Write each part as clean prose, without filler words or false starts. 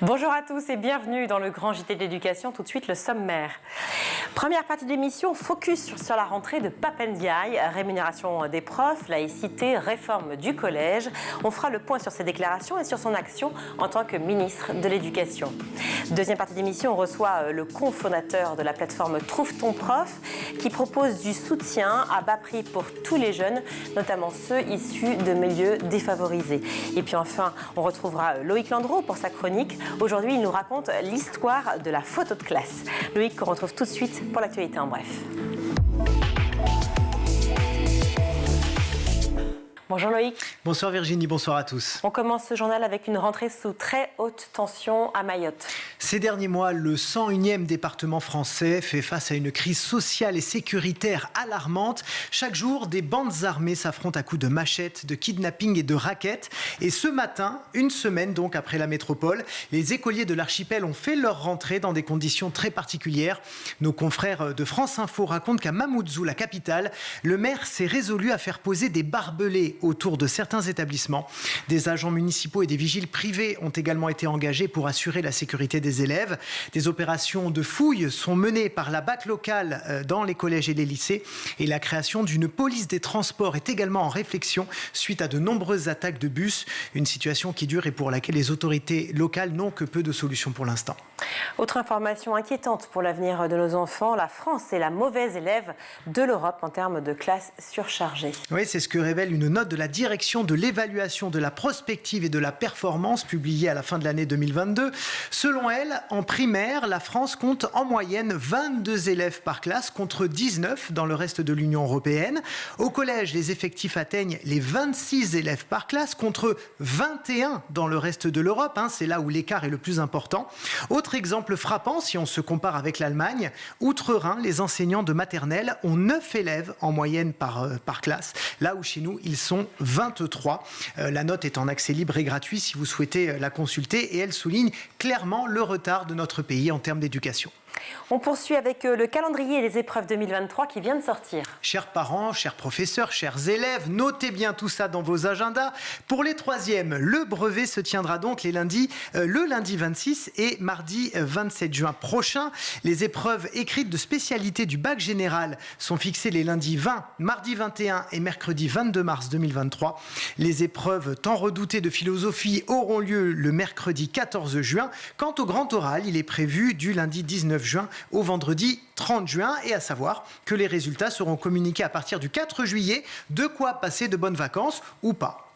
Bonjour à tous et bienvenue dans le grand JT de l'éducation. Tout de suite le sommaire. Première partie de l'émission, focus sur la rentrée de Pape Ndiaye, rémunération des profs, laïcité, réforme du collège. On fera le point sur ses déclarations et sur son action en tant que ministre de l'Éducation. Deuxième partie de l'émission, on reçoit le cofondateur de la plateforme Trouve ton prof qui propose du soutien à bas prix pour tous les jeunes, notamment ceux issus de milieux défavorisés. Et puis enfin, on retrouvera Loïc Landreau pour sa chronique. Aujourd'hui, il nous raconte l'histoire de la photo de classe. Loïc, qu'on retrouve tout de suite pour l'actualité en bref. Bonjour Loïc. Bonsoir Virginie, bonsoir à tous. On commence ce journal avec une rentrée sous très haute tension à Mayotte. Ces derniers mois, le 101e département français fait face à une crise sociale et sécuritaire alarmante. Chaque jour, des bandes armées s'affrontent à coups de machettes, de kidnapping et de raquettes. Et ce matin, une semaine donc après la métropole, les écoliers de l'archipel ont fait leur rentrée dans des conditions très particulières. Nos confrères de France Info racontent qu'à Mamoudzou, la capitale, le maire s'est résolu à faire poser des barbelés autour de certains établissements. Des agents municipaux et des vigiles privés ont également été engagés pour assurer la sécurité des élèves. Des opérations de fouilles sont menées par la BAC locale dans les collèges et les lycées. Et la création d'une police des transports est également en réflexion suite à de nombreuses attaques de bus. Une situation qui dure et pour laquelle les autorités locales n'ont que peu de solutions pour l'instant. Autre information inquiétante pour l'avenir de nos enfants, la France est la mauvaise élève de l'Europe en termes de classes surchargées. Oui, c'est ce que révèle une note de la direction de l'évaluation de la prospective et de la performance publiée à la fin de l'année 2022. Selon elle, en primaire, la France compte en moyenne 22 élèves par classe contre 19 dans le reste de l'Union européenne. Au collège, les effectifs atteignent les 26 élèves par classe contre 21 dans le reste de l'Europe. C'est là où l'écart est le plus important. Autre exemple frappant, si on se compare avec l'Allemagne, outre-Rhin, les enseignants de maternelle ont 9 élèves en moyenne par classe, là où chez nous, ils sont 23. La note est en accès libre et gratuit si vous souhaitez la consulter et elle souligne clairement le retard de notre pays en termes d'éducation. On poursuit avec le calendrier des épreuves 2023 qui vient de sortir. Chers parents, chers professeurs, chers élèves, notez bien tout ça dans vos agendas. Pour les troisièmes, le brevet se tiendra donc le lundi 26 et mardi 27 juin prochain. Les épreuves écrites de spécialité du bac général sont fixées les lundis 20, mardi 21 et mercredi 22 mars 2023. Les épreuves tant redoutées de philosophie auront lieu le mercredi 14 juin. Quant au grand oral, il est prévu du lundi 19 juin au vendredi 30 juin et à savoir que les résultats seront communiqués à partir du 4 juillet. De quoi passer de bonnes vacances ou pas.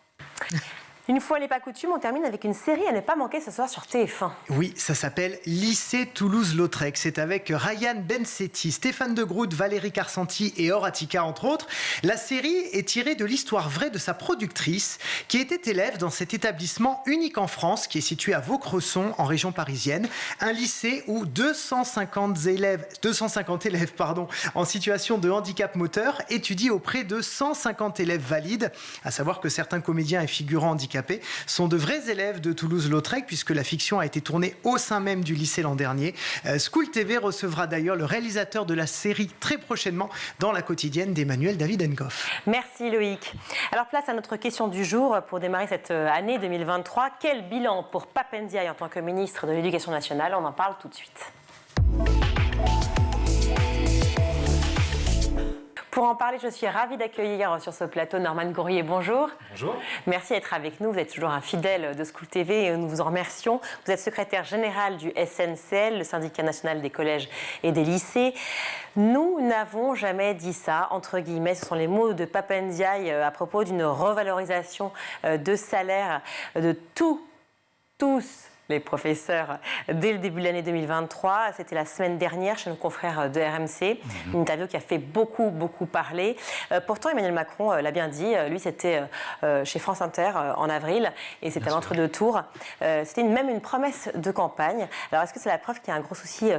Une fois n'est pas coutume, on termine avec une série à ne pas manquer ce soir sur TF1. Oui, ça s'appelle Lycée Toulouse-Lautrec. C'est avec Ryan Bensetti, Stéphane de Groot, Valérie Carcenti et Horatica, entre autres. La série est tirée de l'histoire vraie de sa productrice, qui était élève dans cet établissement unique en France, qui est situé à Vaucresson, en région parisienne. Un lycée où 250 élèves en situation de handicap moteur étudient auprès de 150 élèves valides. À savoir que certains comédiens et figurants handicapés sont de vrais élèves de Toulouse-Lautrec puisque la fiction a été tournée au sein même du lycée l'an dernier. School TV recevra d'ailleurs le réalisateur de la série très prochainement dans la quotidienne d'Emmanuel Davidenkoff. Merci Loïc. Alors place à notre question du jour pour démarrer cette année 2023. Quel bilan pour Pape Ndiaye en tant que ministre de l'Éducation nationale? On en parle tout de suite. Pour en parler, je suis ravie d'accueillir sur ce plateau Norman Gourrier. Bonjour. Bonjour. Merci d'être avec nous. Vous êtes toujours un fidèle de School TV et nous vous en remercions. Vous êtes secrétaire général du SNCL, le syndicat national des collèges et des lycées. Nous n'avons jamais dit ça, entre guillemets. Ce sont les mots de Pape Ndiaye à propos d'une revalorisation de salaire de tous les professeurs dès le début de l'année 2023. C'était la semaine dernière chez nos confrères de RMC. Une interview qui a fait beaucoup parler. Pourtant, Emmanuel Macron l'a bien dit. Lui, c'était chez France Inter en avril et c'était un entre-deux tours. C'était même une promesse de campagne. Alors, est-ce que c'est la preuve qu'il y a un gros souci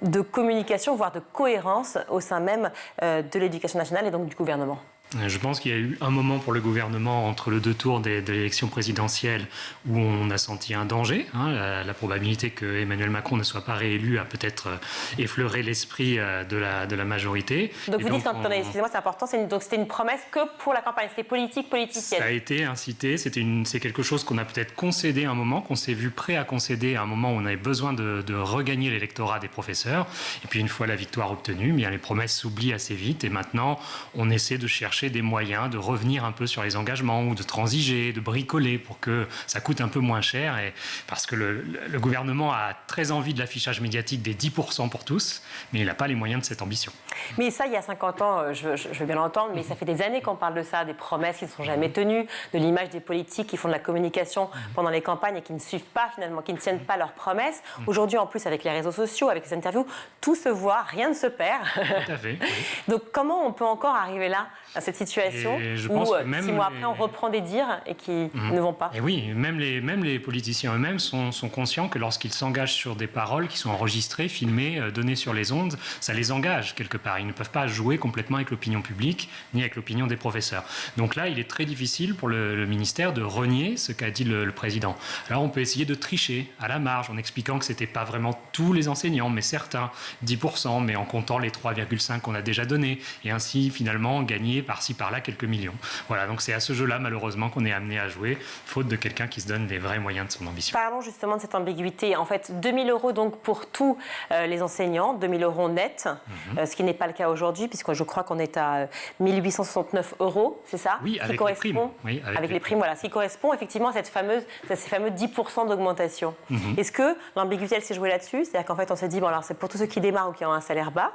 de communication, voire de cohérence au sein même de l'Éducation nationale et donc du gouvernement ? Je pense qu'il y a eu un moment pour le gouvernement entre le deux tours de l'élection présidentielle où on a senti un danger. La probabilité que Emmanuel Macron ne soit pas réélu a peut-être effleuré l'esprit de la majorité. Donc vous dites, excusez-moi, c'est important, c'était une promesse que pour la campagne, c'était politicienne. Ça a été incité, c'est quelque chose qu'on a peut-être concédé à un moment, qu'on s'est vu prêt à concéder à un moment où on avait besoin de regagner l'électorat des professeurs. Et puis une fois la victoire obtenue, bien, les promesses s'oublient assez vite et maintenant on essaie de chercher des moyens de revenir un peu sur les engagements ou de transiger, de bricoler pour que ça coûte un peu moins cher. Et parce que le gouvernement a très envie de l'affichage médiatique des 10% pour tous, mais il n'a pas les moyens de cette ambition. Mais ça, il y a 50 ans, je veux bien l'entendre, mais ça fait des années qu'on parle de ça, des promesses qui ne sont jamais tenues, de l'image des politiques qui font de la communication pendant les campagnes et qui ne suivent pas finalement, qui ne tiennent pas leurs promesses. Aujourd'hui, en plus, avec les réseaux sociaux, avec les interviews, tout se voit, rien ne se perd. Tout à fait. Oui. Donc comment on peut encore arriver là, à cette situation où 6 mois après, on reprend des dires et qui ne vont pas? Et oui, même les politiciens eux-mêmes sont conscients que lorsqu'ils s'engagent sur des paroles qui sont enregistrées, filmées, données sur les ondes, ça les engage quelque part. Ils ne peuvent pas jouer complètement avec l'opinion publique ni avec l'opinion des professeurs. Donc là, il est très difficile pour le ministère de renier ce qu'a dit le président. Alors on peut essayer de tricher à la marge en expliquant que ce n'était pas vraiment tous les enseignants, mais certains, 10%, mais en comptant les 3,5 qu'on a déjà donnés, et ainsi finalement gagner par-ci par-là quelques millions. Voilà, donc c'est à ce jeu-là malheureusement qu'on est amené à jouer, faute de quelqu'un qui se donne les vrais moyens de son ambition. Parlons justement de cette ambiguïté. En fait, 2 000 € donc pour tous les enseignants, 2 000 € net, ce qui n'est pas le cas aujourd'hui, puisque je crois qu'on est à 1 869 €, c'est ça? Oui, avec les primes. Oui, avec les primes, voilà. Ce qui correspond effectivement à ces fameux 10% d'augmentation. Est-ce que l'ambiguïté, elle s'est jouée là-dessus? C'est-à-dire qu'en fait, on s'est dit, bon, alors c'est pour tous ceux qui démarrent ou qui ont un salaire bas,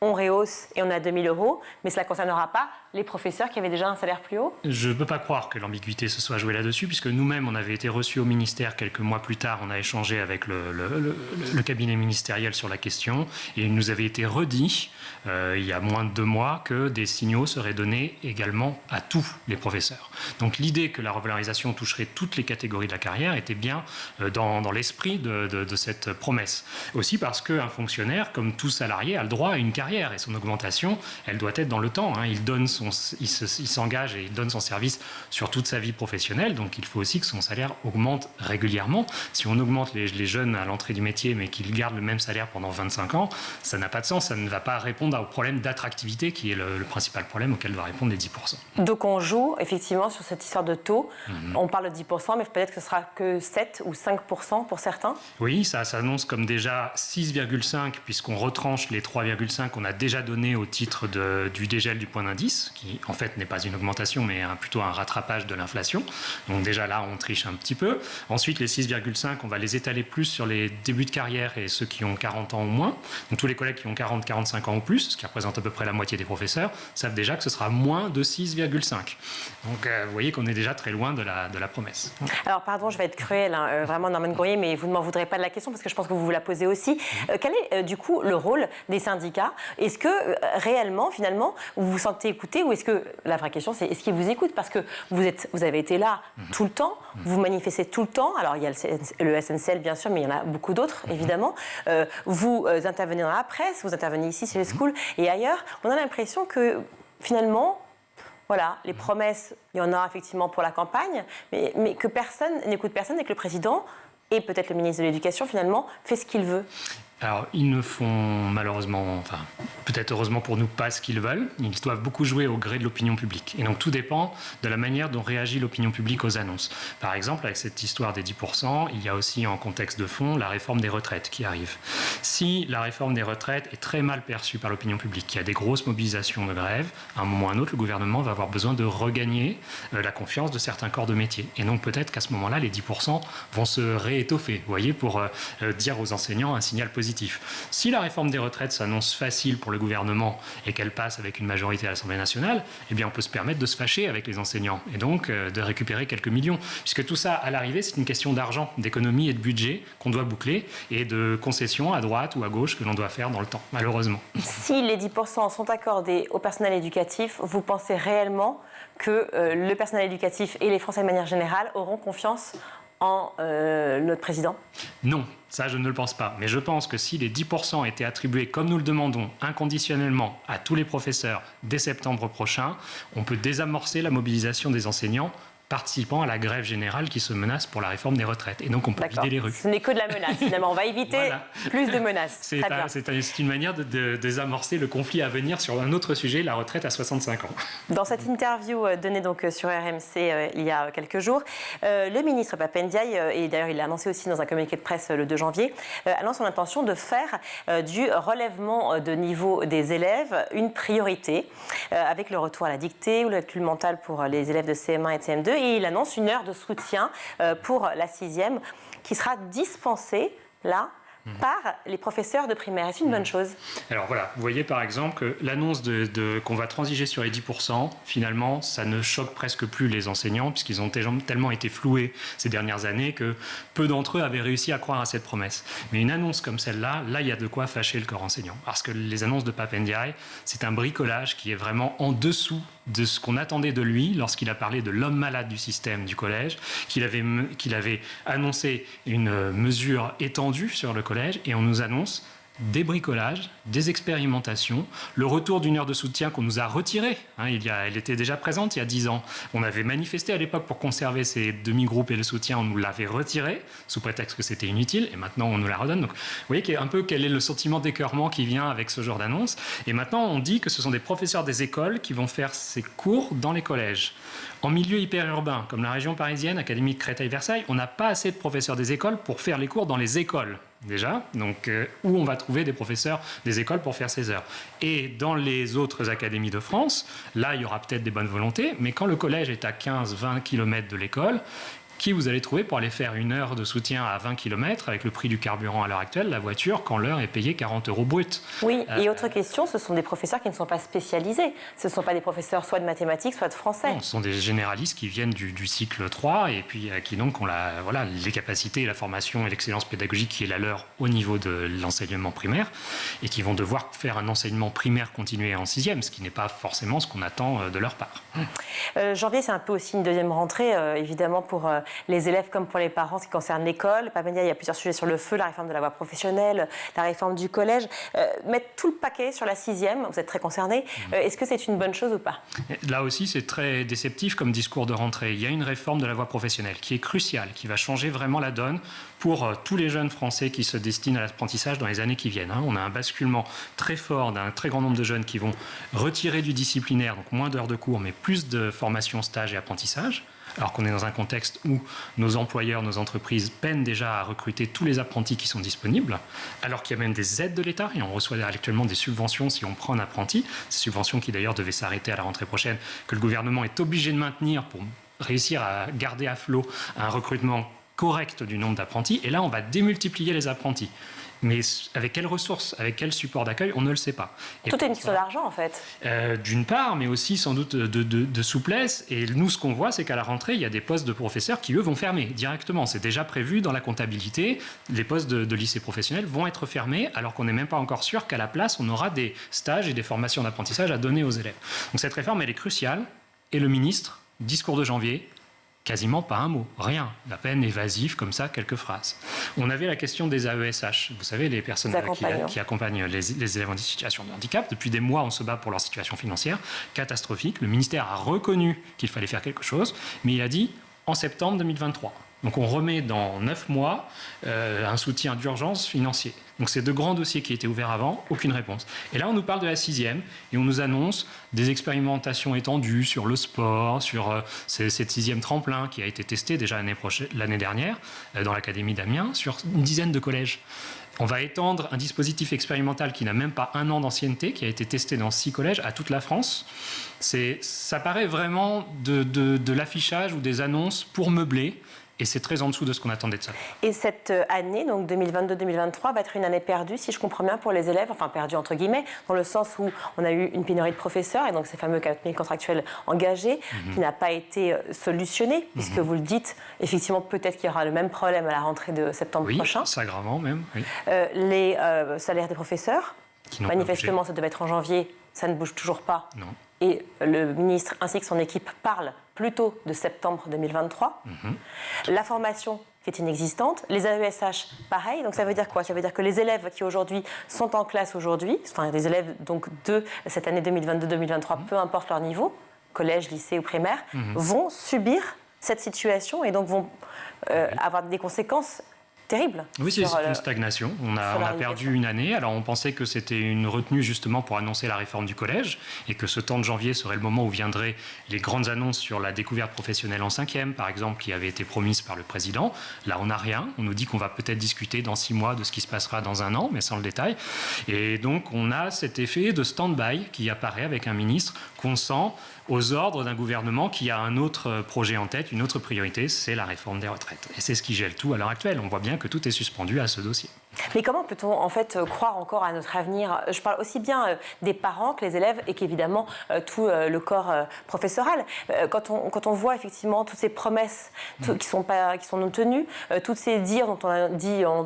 on rehausse et on a 2 000 €, mais cela ne concernera pas les professeurs qui avaient déjà un salaire plus haut? Je ne peux pas croire que l'ambiguïté se soit jouée là-dessus, puisque nous-mêmes, on avait été reçus au ministère quelques mois plus tard, on a échangé avec le cabinet ministériel sur la question, et il nous avait été redit, il y a moins de 2 mois, que des signaux seraient donnés également à tous les professeurs. Donc l'idée que la revalorisation toucherait toutes les catégories de la carrière était bien dans l'esprit de cette promesse. Aussi parce qu'un fonctionnaire, comme tout salarié, a le droit à une carrière, et son augmentation, elle doit être dans le temps. Il s'engage et il donne son service sur toute sa vie professionnelle, donc il faut aussi que son salaire augmente régulièrement. Si on augmente les jeunes à l'entrée du métier, mais qu'ils gardent le même salaire pendant 25 ans, ça n'a pas de sens, ça ne va pas répondre au problème d'attractivité qui est le principal problème auquel doit répondre les 10%. Donc on joue effectivement sur cette histoire de taux. On parle de 10%, mais peut-être que ce sera que 7 ou 5% pour certains. Oui, ça s'annonce comme déjà 6,5, puisqu'on retranche les 3,5 qu'on a déjà donné au titre du dégel du point d'indice, qui en fait n'est pas une augmentation, mais plutôt un rattrapage de l'inflation. Donc déjà là, on triche un petit peu. Ensuite, les 6,5, on va les étaler plus sur les débuts de carrière et ceux qui ont 40 ans ou moins. Donc tous les collègues qui ont 40-45 ans ou plus, ce qui représente à peu près la moitié des professeurs, savent déjà que ce sera moins de 6,5. Donc vous voyez qu'on est déjà très loin de la promesse. Alors pardon, je vais être cruelle, vraiment Norman Gourier, mais vous ne m'en voudrez pas de la question parce que je pense que vous vous la posez aussi. Quel est du coup le rôle des syndicats? Est-ce que réellement, finalement, vous vous sentez écouté, ou est-ce que, la vraie question, c'est est-ce qu'ils vous écoutent? Parce que vous avez été là tout le temps, vous manifestez tout le temps. Alors, il y a le SNCL, bien sûr, mais il y en a beaucoup d'autres, évidemment. Vous intervenez dans la presse, vous intervenez ici, chez les schools et ailleurs. On a l'impression que, finalement, voilà, les promesses, il y en a effectivement pour la campagne, mais que personne n'écoute personne et que le président et peut-être le ministre de l'Éducation, finalement, fait ce qu'il veut. Alors, ils ne font malheureusement, enfin, peut-être heureusement pour nous, pas ce qu'ils veulent. Ils doivent beaucoup jouer au gré de l'opinion publique. Et donc, tout dépend de la manière dont réagit l'opinion publique aux annonces. Par exemple, avec cette histoire des 10%, il y a aussi en contexte de fond la réforme des retraites qui arrive. Si la réforme des retraites est très mal perçue par l'opinion publique, qu'il y a des grosses mobilisations de grève, à un moment ou à un autre, le gouvernement va avoir besoin de regagner la confiance de certains corps de métier. Et donc, peut-être qu'à ce moment-là, les 10% vont se réétoffer, vous voyez, pour dire aux enseignants un signal positif. Si la réforme des retraites s'annonce facile pour le gouvernement et qu'elle passe avec une majorité à l'Assemblée nationale, eh bien on peut se permettre de se fâcher avec les enseignants et donc de récupérer quelques millions. Puisque tout ça, à l'arrivée, c'est une question d'argent, d'économie et de budget qu'on doit boucler et de concessions à droite ou à gauche que l'on doit faire dans le temps, malheureusement. Si les 10% sont accordés au personnel éducatif, vous pensez réellement que le personnel éducatif et les Français de manière générale auront confiance en notre président? Non, ça je ne le pense pas. Mais je pense que si les 10% étaient attribués, comme nous le demandons, inconditionnellement à tous les professeurs dès septembre prochain, on peut désamorcer la mobilisation des enseignants participant à la grève générale qui se menace pour la réforme des retraites. Et donc on peut vider les rues. Ce n'est que de la menace, finalement. On va éviter plus de menaces. C'est une manière de désamorcer le conflit à venir sur un autre sujet, la retraite à 65 ans. Dans cette interview donnée donc sur RMC il y a quelques jours, le ministre Pap Ndiaye, et d'ailleurs il l'a annoncé aussi dans un communiqué de presse le 2 janvier, annonce son intention de faire du relèvement de niveau des élèves une priorité, avec le retour à la dictée ou le calcul mental pour les élèves de CM1 et de CM2. Et il annonce une heure de soutien pour la 6e qui sera dispensée là par les professeurs de primaire. Est-ce une bonne chose? Alors voilà, vous voyez par exemple que l'annonce qu'on va transiger sur les 10%, finalement, ça ne choque presque plus les enseignants puisqu'ils ont tellement été floués ces dernières années que peu d'entre eux avaient réussi à croire à cette promesse. Mais une annonce comme celle-là, là, il y a de quoi fâcher le corps enseignant. Parce que les annonces de Pap Ndiaye, c'est un bricolage qui est vraiment en dessous de ce qu'on attendait de lui lorsqu'il a parlé de l'homme malade du système du collège, qu'il avait annoncé une mesure étendue sur le collège, et on nous annonce des bricolages, des expérimentations, le retour d'une heure de soutien qu'on nous a retirée. Elle était déjà présente il y a 10 ans. On avait manifesté à l'époque pour conserver ces demi-groupes et le soutien, on nous l'avait retiré sous prétexte que c'était inutile, et maintenant on nous la redonne. Donc, vous voyez un peu quel est le sentiment d'écœurement qui vient avec ce genre d'annonce. Et maintenant on dit que ce sont des professeurs des écoles qui vont faire ces cours dans les collèges. En milieu hyper-urbain, comme la région parisienne, Académie de Créteil-Versailles, on n'a pas assez de professeurs des écoles pour faire les cours dans les écoles. Déjà, donc où on va trouver des professeurs des écoles pour faire ces heures. Et dans les autres académies de France, là, il y aura peut-être des bonnes volontés, mais quand le collège est à 15-20 km de l'école, qui vous allez trouver pour aller faire une heure de soutien à 20 km avec le prix du carburant à l'heure actuelle, la voiture, quand l'heure est payée 40 € brut. Oui, et autre question, ce sont des professeurs qui ne sont pas spécialisés. Ce ne sont pas des professeurs soit de mathématiques, soit de français. Non, ce sont des généralistes qui viennent du cycle 3 et puis qui donc ont les capacités, la formation et l'excellence pédagogique qui est la leur au niveau de l'enseignement primaire et qui vont devoir faire un enseignement primaire continué en 6e, ce qui n'est pas forcément ce qu'on attend de leur part. Janvier, c'est un peu aussi une deuxième rentrée, évidemment, pour les élèves comme pour les parents, ce qui concerne l'école. Pap Ndiaye, il y a plusieurs sujets sur le feu, la réforme de la voie professionnelle, la réforme du collège. Mettre tout le paquet sur la 6e, vous êtes très concernés. Est-ce que c'est une bonne chose ou pas? Là aussi, c'est très déceptif comme discours de rentrée. Il y a une réforme de la voie professionnelle qui est cruciale, qui va changer vraiment la donne pour tous les jeunes Français qui se destinent à l'apprentissage dans les années qui viennent. On a un basculement très fort d'un très grand nombre de jeunes qui vont retirer du disciplinaire, donc moins d'heures de cours, mais plus de formation, stage et apprentissage. Alors qu'on est dans un contexte où nos employeurs, nos entreprises peinent déjà à recruter tous les apprentis qui sont disponibles, alors qu'il y a même des aides de l'État, et on reçoit actuellement des subventions si on prend un apprenti, ces subventions qui d'ailleurs devaient s'arrêter à la rentrée prochaine, que le gouvernement est obligé de maintenir pour réussir à garder à flot un recrutement correct du nombre d'apprentis, et là on va démultiplier les apprentis. Mais avec quelles ressources, avec quel support d'accueil, on ne le sait pas. Et tout est une question d'argent, en fait. D'une part, mais aussi sans doute de souplesse. Et nous, ce qu'on voit, c'est qu'à la rentrée, il y a des postes de professeurs qui, eux, vont fermer directement. C'est déjà prévu dans la comptabilité. Les postes de lycée professionnel vont être fermés, alors qu'on n'est même pas encore sûr qu'à la place, on aura des stages et des formations d'apprentissage à donner aux élèves. Donc cette réforme, elle est cruciale. Et le ministre, discours de janvier, quasiment pas un mot, rien, à peine évasif comme ça, quelques phrases. On avait la question des AESH, vous savez, les personnes qui accompagnent les élèves en situation de handicap. Depuis des mois, on se bat pour leur situation financière, catastrophique. Le ministère a reconnu qu'il fallait faire quelque chose, mais il a dit en septembre 2023. Donc on remet dans 9 mois un soutien d'urgence financier. Donc c'est de grands dossiers qui étaient ouverts avant, aucune réponse. Et là on nous parle de la 6e et on nous annonce des expérimentations étendues sur le sport, sur cette 6e tremplin qui a été testée déjà l'année dernière dans l'Académie d'Amiens sur une dizaine de collèges. On va étendre un dispositif expérimental qui n'a même pas 1 an d'ancienneté, qui a été testé dans 6 collèges à toute la France. Ça paraît vraiment de l'affichage ou des annonces pour meubler. Et c'est très en dessous de ce qu'on attendait de ça. Et cette année, donc 2022-2023, va être une année perdue, si je comprends bien, pour les élèves, enfin perdue entre guillemets, dans le sens où on a eu une pénurie de professeurs, et donc ces fameux 4000 contractuels engagés, qui n'a pas été solutionné, puisque vous le dites, effectivement, peut-être qu'il y aura le même problème à la rentrée de septembre prochain. Oui, s'aggravant même. Oui. Les salaires des professeurs, manifestement, ça devait être en janvier, ça ne bouge toujours pas. Non. et le ministre ainsi que son équipe parlent plutôt de septembre 2023. La formation qui est inexistante, les AESH, pareil. Donc ça veut dire quoi? Ça veut dire que les élèves qui aujourd'hui sont en classe aujourd'hui, enfin des élèves donc de cette année 2022-2023, peu importe leur niveau, collège, lycée ou primaire, vont subir cette situation et donc vont avoir des conséquences terrible. Oui, c'est une stagnation. On a perdu une année. Alors, on pensait que c'était une retenue justement pour annoncer la réforme du collège et que ce temps de janvier serait le moment où viendraient les grandes annonces sur la découverte professionnelle en 5e, par exemple, qui avait été promise par le président. Là, on n'a rien. On nous dit qu'on va peut-être discuter dans 6 mois de ce qui se passera dans 1 an, mais sans le détail. Et donc, on a cet effet de stand-by qui apparaît avec un ministre qu'on sent aux ordres d'un gouvernement qui a un autre projet en tête, une autre priorité, c'est la réforme des retraites. Et c'est ce qui gèle tout à l'heure actuelle. On voit bien que tout est suspendu à ce dossier. Mais comment peut-on en fait croire encore à notre avenir? Je parle aussi bien des parents que les élèves et qu'évidemment tout le corps professoral. Quand on voit effectivement toutes ces promesses qui sont non tenues, toutes ces dires dont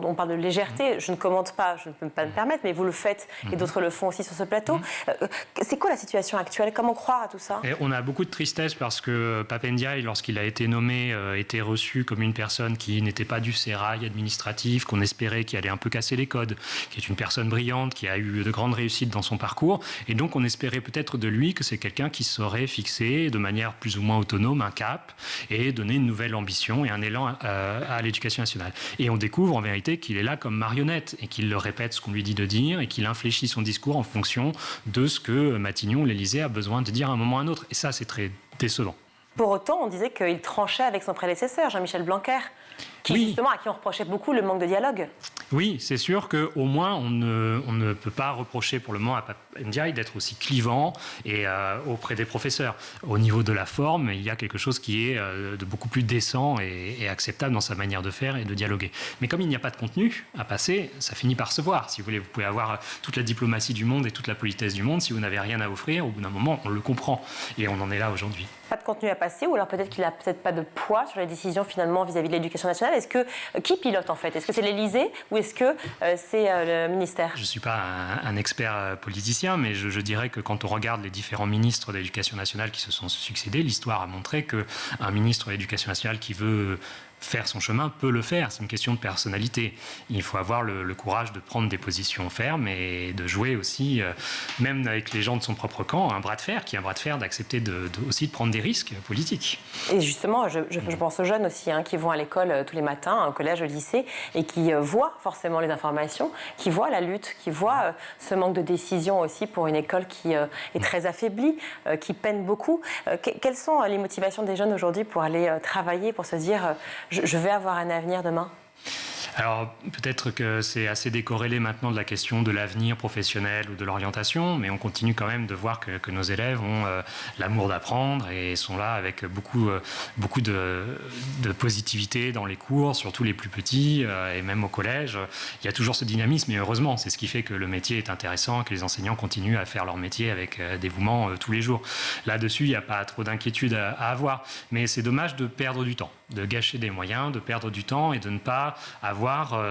on parle de légèreté, je ne commente pas, je ne peux pas me permettre, mais vous le faites et d'autres le font aussi sur ce plateau. C'est quoi la situation actuelle? Comment croire à tout ça? Et on a beaucoup de tristesse parce que Pape Ndiaye, lorsqu'il a été nommé, était reçu comme une personne qui n'était pas du sérail administratif, qu'on espérait qui allait un peu casser les codes, qui est une personne brillante, qui a eu de grandes réussites dans son parcours. Et donc, on espérait peut-être de lui que c'est quelqu'un qui saurait fixer de manière plus ou moins autonome un cap et donner une nouvelle ambition et un élan à l'éducation nationale. Et on découvre en vérité qu'il est là comme marionnette et qu'il le répète ce qu'on lui dit de dire et qu'il infléchit son discours en fonction de ce que Matignon, l'Élysée, a besoin de dire à un moment ou à un autre. Et ça, c'est très décevant. Pour autant, on disait qu'il tranchait avec son prédécesseur, Jean-Michel Blanquer, justement, à qui on reprochait beaucoup le manque de dialogue. Oui, c'est sûr qu'au moins, on ne peut pas reprocher pour le moment à Pape Ndiaye d'être aussi clivant et, auprès des professeurs. Au niveau de la forme, il y a quelque chose qui est de beaucoup plus décent et acceptable dans sa manière de faire et de dialoguer. Mais comme il n'y a pas de contenu à passer, ça finit par se voir. Si vous voulez, vous pouvez avoir toute la diplomatie du monde et toute la politesse du monde. Si vous n'avez rien à offrir, au bout d'un moment, on le comprend. Et on en est là aujourd'hui. Pas de contenu à passer, ou alors peut-être qu'il n'a peut-être pas de poids sur les décisions finalement vis-à-vis de l'éducation nationale. Qui pilote en fait? Est-ce que c'est l'Élysée ou est-ce que c'est le ministère? Je ne suis pas un expert politicien, mais je dirais que quand on regarde les différents ministres de l'Éducation nationale qui se sont succédés, l'histoire a montré qu'un ministre de l'Éducation nationale qui veut faire son chemin peut le faire, c'est une question de personnalité. Il faut avoir le courage de prendre des positions fermes et de jouer aussi, même avec les gens de son propre camp, un bras de fer, qui est un bras de fer d'accepter aussi de prendre des risques politiques. Et justement, je pense aux jeunes aussi, qui vont à l'école tous les matins, au collège, au lycée, et qui voient forcément les informations, qui voient la lutte, qui voient ce manque de décision aussi pour une école qui est très affaiblie, qui peine beaucoup. Quelles sont les motivations des jeunes aujourd'hui pour aller travailler, pour se dire je vais avoir un avenir demain? Alors, peut-être que c'est assez décorrélé maintenant de la question de l'avenir professionnel ou de l'orientation, mais on continue quand même de voir que nos élèves ont l'amour d'apprendre et sont là avec beaucoup de positivité dans les cours, surtout les plus petits, et même au collège. Il y a toujours ce dynamisme, et heureusement, c'est ce qui fait que le métier est intéressant, que les enseignants continuent à faire leur métier avec dévouement tous les jours. Là-dessus, il n'y a pas trop d'inquiétude à avoir, mais c'est dommage de perdre du temps, de gâcher des moyens, de perdre du temps et de ne pas avoir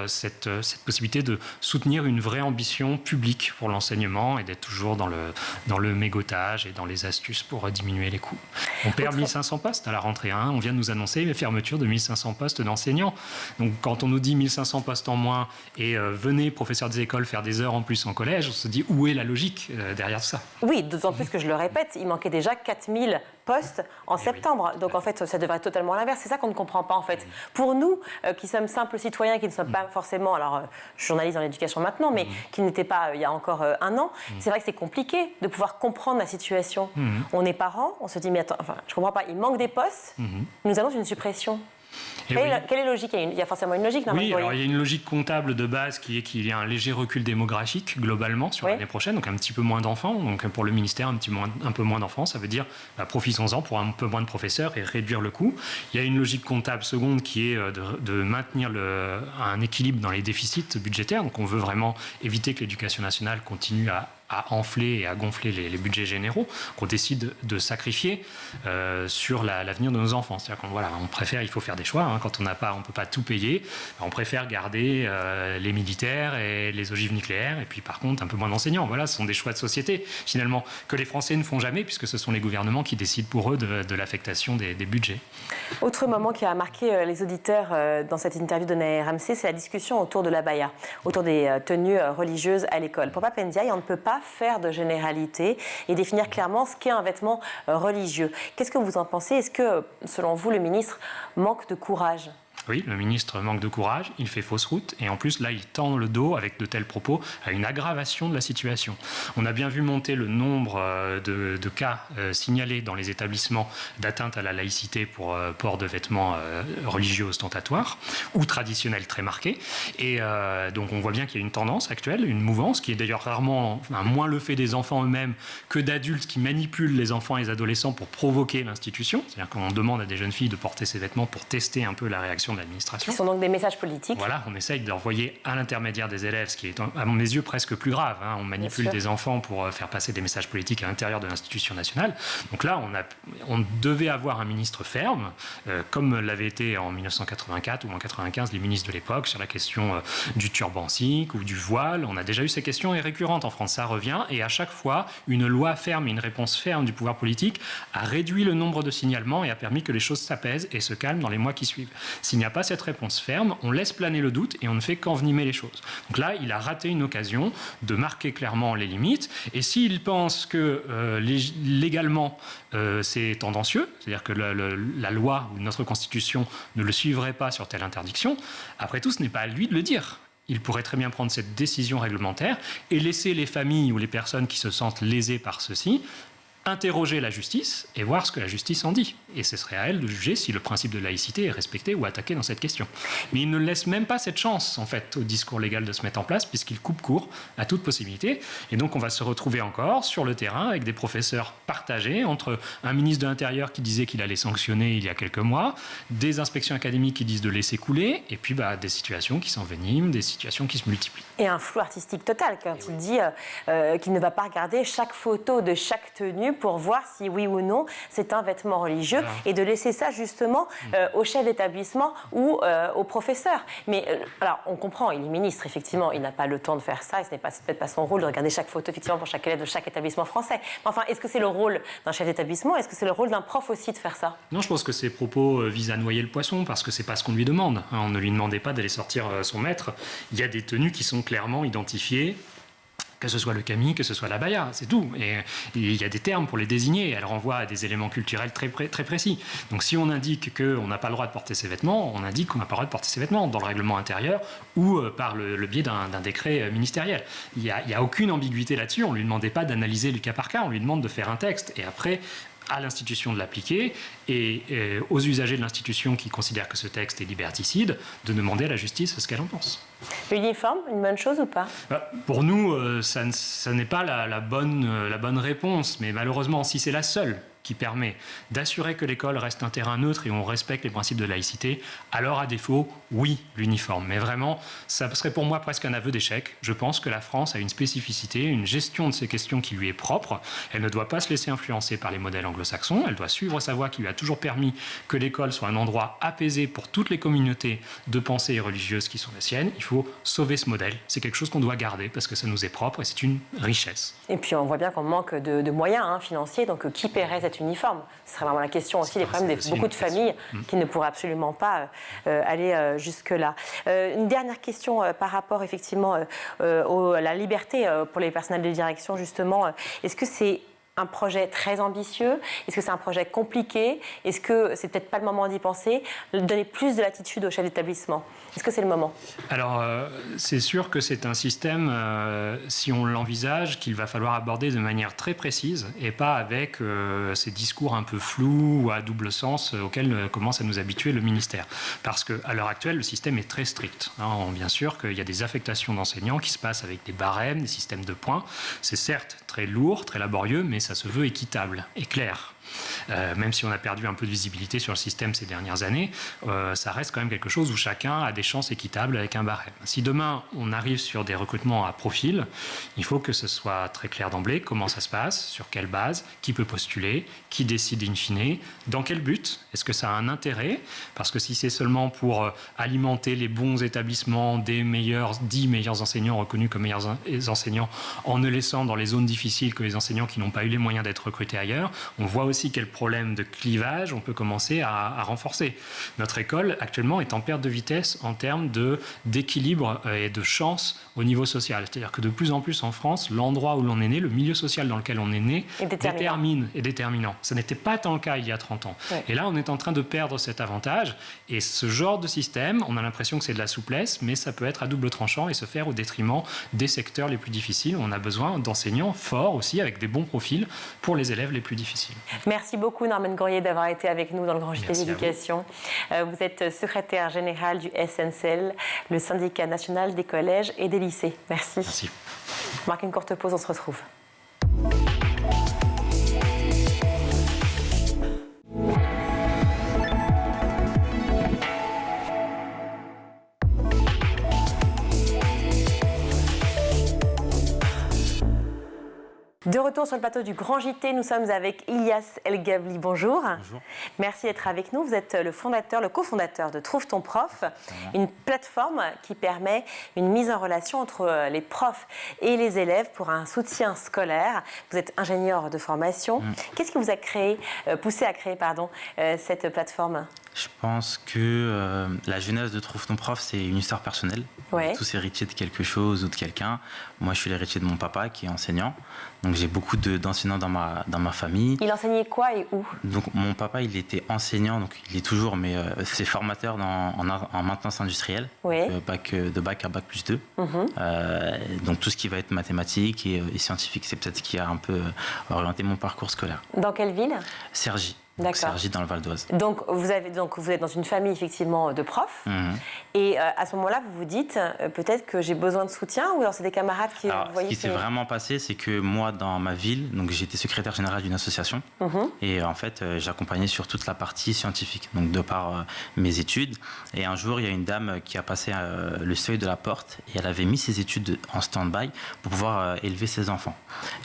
cette possibilité de soutenir une vraie ambition publique pour l'enseignement et d'être toujours dans le mégotage et dans les astuces pour diminuer les coûts. On perd 1500 postes à la rentrée 1. On vient de nous annoncer la fermeture de 1500 postes d'enseignants. Donc quand on nous dit 1500 postes en moins et venez, professeurs des écoles, faire des heures en plus en collège, on se dit où est la logique derrière ça? Oui, d'autant plus que je le répète, il manquait déjà 4000 postes en septembre. Oui. Donc en fait, ça devrait être totalement l'inverse. C'est ça qu'on ne comprend pas en fait. Pour nous, qui sommes simples citoyens, qui ne sommes pas forcément, alors journalistes dans l'éducation maintenant, mais qui n'étaient pas il y a encore un an, c'est vrai que c'est compliqué de pouvoir comprendre la situation. On est parents, on se dit mais attends, je comprends pas, il manque des postes, nous annonce une suppression. Quelle est la logique? Il y a forcément une logique. Oui, alors il y a une logique comptable de base qui est qu'il y a un léger recul démographique globalement sur l'année prochaine, donc un petit peu moins d'enfants. Donc pour le ministère, un peu moins d'enfants, ça veut dire profitons-en pour un peu moins de professeurs et réduire le coût. Il y a une logique comptable seconde qui est de maintenir un équilibre dans les déficits budgétaires. Donc on veut vraiment éviter que l'éducation nationale continue à à enfler et à gonfler les budgets généraux qu'on décide de sacrifier sur l'avenir de nos enfants. C'est-à-dire qu'on préfère, il faut faire des choix, hein, quand on ne peut pas tout payer, on préfère garder les militaires et les ogives nucléaires, et puis par contre un peu moins d'enseignants. Voilà, ce sont des choix de société, finalement, que les Français ne font jamais, puisque ce sont les gouvernements qui décident pour eux de l'affectation des budgets. Autre moment qui a marqué les auditeurs dans cette interview de Naé Ramsey, c'est la discussion autour de l'abaya, autour des tenues religieuses à l'école. Pour Pape Ndiaye, on ne peut pas faire de généralité et définir clairement ce qu'est un vêtement religieux. Qu'est-ce que vous en pensez? Est-ce que, selon vous, le ministre manque de courage? Oui, le ministre manque de courage, il fait fausse route, et en plus, là, il tend le dos avec de tels propos à une aggravation de la situation. On a bien vu monter le nombre de cas signalés dans les établissements d'atteinte à la laïcité pour port de vêtements religieux ostentatoires ou traditionnels très marqués. Et donc, on voit bien qu'il y a une tendance actuelle, une mouvance, qui est d'ailleurs rarement, moins le fait des enfants eux-mêmes que d'adultes qui manipulent les enfants et les adolescents pour provoquer l'institution. C'est-à-dire qu'on demande à des jeunes filles de porter ces vêtements pour tester un peu la réaction de l'administration. Ce sont donc des messages politiques. Voilà, on essaye d'envoyer à l'intermédiaire des élèves, ce qui est à mes yeux presque plus grave. Hein. On manipule des enfants pour faire passer des messages politiques à l'intérieur de l'institution nationale. Donc là, on devait avoir un ministre ferme, comme l'avait été en 1984 ou en 1995 les ministres de l'époque sur la question du turban sikh ou du voile. On a déjà eu ces questions récurrentes en France. Ça revient, et à chaque fois, une loi ferme et une réponse ferme du pouvoir politique a réduit le nombre de signalements et a permis que les choses s'apaisent et se calment dans les mois qui suivent. S'il n'y a pas cette réponse ferme, on laisse planer le doute et on ne fait qu'envenimer les choses. Donc là, il a raté une occasion de marquer clairement les limites. Et s'il pense que légalement, c'est tendancieux, c'est-à-dire que la loi ou notre Constitution ne le suivrait pas sur telle interdiction, après tout, ce n'est pas à lui de le dire. Il pourrait très bien prendre cette décision réglementaire et laisser les familles ou les personnes qui se sentent lésées par ceci interroger la justice et voir ce que la justice en dit. Et ce serait à elle de juger si le principe de laïcité est respecté ou attaqué dans cette question. Mais il ne laisse même pas cette chance, en fait, au discours légal de se mettre en place, puisqu'il coupe court à toute possibilité. Et donc, on va se retrouver encore sur le terrain avec des professeurs partagés entre un ministre de l'Intérieur qui disait qu'il allait sanctionner il y a quelques mois, des inspections académiques qui disent de laisser couler, et puis des situations qui s'enveniment, des situations qui se multiplient. Et un flou artistique total quand il dit qu'il ne va pas regarder chaque photo de chaque tenue pour voir si oui ou non c'est un vêtement religieux, et de laisser ça justement au chef d'établissement ou au professeur. Mais alors on comprend, il est ministre, effectivement, il n'a pas le temps de faire ça, et ce n'est peut-être pas son rôle de regarder chaque photo effectivement pour chaque élève de chaque établissement français. Mais enfin, est-ce que c'est le rôle d'un chef d'établissement? Est-ce que c'est le rôle d'un prof aussi de faire ça? Non, je pense que ces propos visent à noyer le poisson, parce que c'est pas ce qu'on lui demande. On ne lui demandait pas d'aller sortir son maître. Il y a des tenues qui sont clairement identifiées, que ce soit le camis, que ce soit l'abaya, c'est tout. Et il y a des termes pour les désigner, elles renvoient à des éléments culturels très précis. Donc si on indique qu'on n'a pas le droit de porter ces vêtements, on indique qu'on n'a pas le droit de porter ces vêtements dans le règlement intérieur ou par le biais d'un décret ministériel. Il n'y a aucune ambiguïté là-dessus, on ne lui demandait pas d'analyser le cas par cas, on lui demande de faire un texte, et après, à l'institution de l'appliquer, et aux usagers de l'institution qui considèrent que ce texte est liberticide, de demander à la justice ce qu'elle en pense. L'uniforme, une bonne chose ou pas? Pour nous, ça n'est pas la bonne réponse, mais malheureusement, si c'est la seule qui permet d'assurer que l'école reste un terrain neutre et on respecte les principes de laïcité, alors à défaut, oui, l'uniforme. Mais vraiment, ça serait pour moi presque un aveu d'échec. Je pense que la France a une spécificité, une gestion de ces questions qui lui est propre. Elle ne doit pas se laisser influencer par les modèles anglo-saxons. Elle doit suivre sa voie qui lui a toujours permis que l'école soit un endroit apaisé pour toutes les communautés de pensée et religieuses qui sont les siennes. Il faut sauver ce modèle. C'est quelque chose qu'on doit garder parce que ça nous est propre et c'est une richesse. Et puis on voit bien qu'on manque de moyens financiers, donc qui paierait cet uniforme? Ce serait vraiment la question aussi, les problèmes de beaucoup de familles qui ne pourraient absolument pas aller jusque-là. Une dernière question par rapport effectivement à la liberté pour les personnels de direction, justement. Est-ce que c'est un projet très ambitieux? Est-ce que c'est un projet compliqué? Est-ce que c'est peut-être pas le moment d'y penser? Donner plus de latitude au chef d'établissement, est-ce que c'est le moment? Alors, c'est sûr que c'est un système, si on l'envisage, qu'il va falloir aborder de manière très précise et pas avec ces discours un peu flous ou à double sens auxquels commence à nous habituer le ministère. Parce qu'à l'heure actuelle, le système est très strict. Bien sûr qu'il y a des affectations d'enseignants qui se passent avec des barèmes, des systèmes de points. C'est certes très lourd, très laborieux, mais ça se veut équitable et clair. Même si on a perdu un peu de visibilité sur le système ces dernières années, ça reste quand même quelque chose où chacun a des chances équitables avec un barème. Si demain on arrive sur des recrutements à profil, il faut que ce soit très clair d'emblée comment ça se passe, sur quelle base, qui peut postuler, qui décide in fine, dans quel but, est-ce que ça a un intérêt, parce que si c'est seulement pour alimenter les bons établissements des dix meilleurs enseignants reconnus comme meilleurs enseignants en ne laissant dans les zones difficiles que les enseignants qui n'ont pas eu les moyens d'être recrutés ailleurs, on voit aussi quel problème de clivage on peut commencer à renforcer. Notre école actuellement est en perte de vitesse en termes d'équilibre et de chance au niveau social. C'est-à-dire que de plus en plus en France, l'endroit où l'on est né, le milieu social dans lequel on est né, est déterminant. Ça n'était pas tant le cas il y a 30 ans. Ouais. Et là, on est en train de perdre cet avantage. Et ce genre de système, on a l'impression que c'est de la souplesse, mais ça peut être à double tranchant et se faire au détriment des secteurs les plus difficiles. On a besoin d'enseignants forts aussi, avec des bons profils pour les élèves les plus difficiles. Merci beaucoup Norman Gourier d'avoir été avec nous dans le Grand JT d'éducation. Vous êtes secrétaire général du SNCL, le syndicat national des collèges et des lycées. Merci. Merci. On marque une courte pause, on se retrouve. De retour sur le plateau du Grand JT, nous sommes avec Ilyas El Gabli. Bonjour. Bonjour. Merci d'être avec nous. Vous êtes le cofondateur de Trouve ton prof, une plateforme qui permet une mise en relation entre les profs et les élèves pour un soutien scolaire. Vous êtes ingénieur de formation. Qu'est-ce qui vous a poussé à créer cette plateforme ? Je pense que la genèse de Trouve ton prof, c'est une histoire personnelle. Ouais. On est tous héritiers de quelque chose ou de quelqu'un. Moi, je suis l'héritier de mon papa qui est enseignant. Donc, j'ai beaucoup d'enseignants dans ma famille. Il enseignait quoi et où ? Donc, mon papa, il était enseignant, donc il est toujours, mais c'est formateur en maintenance industrielle. Oui. De bac à bac plus 2. Donc, tout ce qui va être mathématiques et scientifique, c'est peut-être ce qui a un peu orienté mon parcours scolaire. Dans quelle ville ? Cergy. D'accord. Cergy dans le Val d'Oise. Donc vous êtes dans une famille effectivement de profs. Et à ce moment-là, vous vous dites peut-être que j'ai besoin de soutien, ou alors c'est des camarades qui vous voyez. Ce qui s'est vraiment passé, c'est que moi, dans ma ville, donc j'étais secrétaire général d'une association. Et en fait, j'accompagnais sur toute la partie scientifique, donc de par mes études. Et un jour, il y a une dame qui a passé le seuil de la porte et elle avait mis ses études en stand-by pour pouvoir élever ses enfants.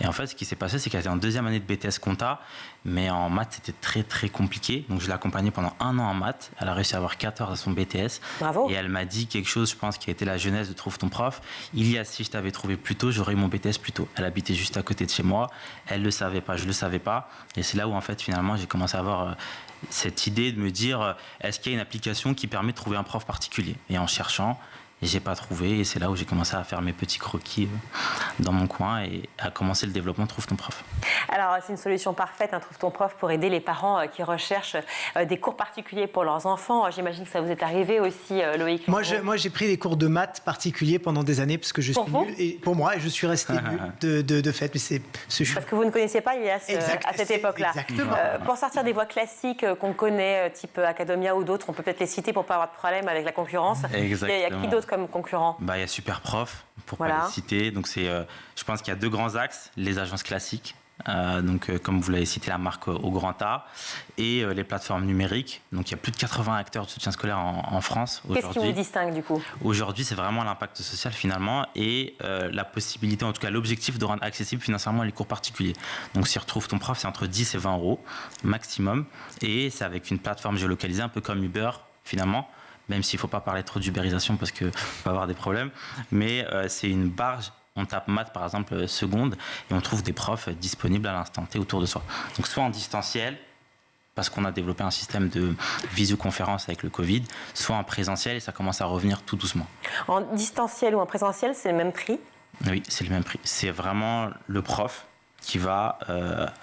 Et en fait, ce qui s'est passé, c'est qu'elle était en deuxième année de BTS Compta, mais en maths, c'était très, très compliqué. Donc, je l'ai accompagnée pendant 1 an en maths. Elle a réussi à avoir 14 à son BTS. Bravo. Et elle m'a dit quelque chose, je pense, qui a été la genèse de Trouve ton prof. Ilyas, si je t'avais trouvé plus tôt, j'aurais eu mon BTS plus tôt. Elle habitait juste à côté de chez moi. Elle ne le savait pas, je ne le savais pas. Et c'est là où, en fait, finalement, j'ai commencé à avoir cette idée de me dire, est-ce qu'il y a une application qui permet de trouver un prof particulier ? Et en cherchant, et j'ai pas trouvé, et c'est là où j'ai commencé à faire mes petits croquis dans mon coin et à commencer le développement de Trouve ton prof. Alors c'est une solution parfaite, Trouve ton prof, pour aider les parents qui recherchent des cours particuliers pour leurs enfants. J'imagine que ça vous est arrivé aussi, Loïc. Moi j'ai pris des cours de maths particuliers pendant des années parce que je suis nul, et pour moi, je suis resté nul de fait. Mais parce que vous ne connaissiez pas Ilyas à cette époque-là. Pour sortir des voies classiques qu'on connaît, type Academia ou d'autres, on peut peut-être les citer pour pas avoir de problème avec la concurrence. Exactement. Il y a qui d'autre comme concurrent ? Il y a Superprof, pour pas les citer. Donc je pense qu'il y a 2 grands axes, les agences classiques. Comme vous l'avez cité, la marque au grand A, et les plateformes numériques. Donc il y a plus de 80 acteurs de soutien scolaire en France aujourd'hui. Qu'est-ce qui vous distingue du coup ? Aujourd'hui, c'est vraiment l'impact social finalement, et la possibilité, en tout cas l'objectif de rendre accessible financièrement les cours particuliers. Donc si Retrouve ton prof, c'est entre 10 et 20 euros maximum, et c'est avec une plateforme géolocalisée, un peu comme Uber finalement, même s'il ne faut pas parler trop d'ubérisation parce qu'on peut avoir des problèmes, mais c'est une barge. On tape maths par exemple seconde et on trouve des profs disponibles à l'instant T autour de soi. Donc soit en distanciel, parce qu'on a développé un système de visioconférence avec le Covid, soit en présentiel, et ça commence à revenir tout doucement. En distanciel ou en présentiel, c'est le même prix ? Oui, c'est le même prix. C'est vraiment le prof qui va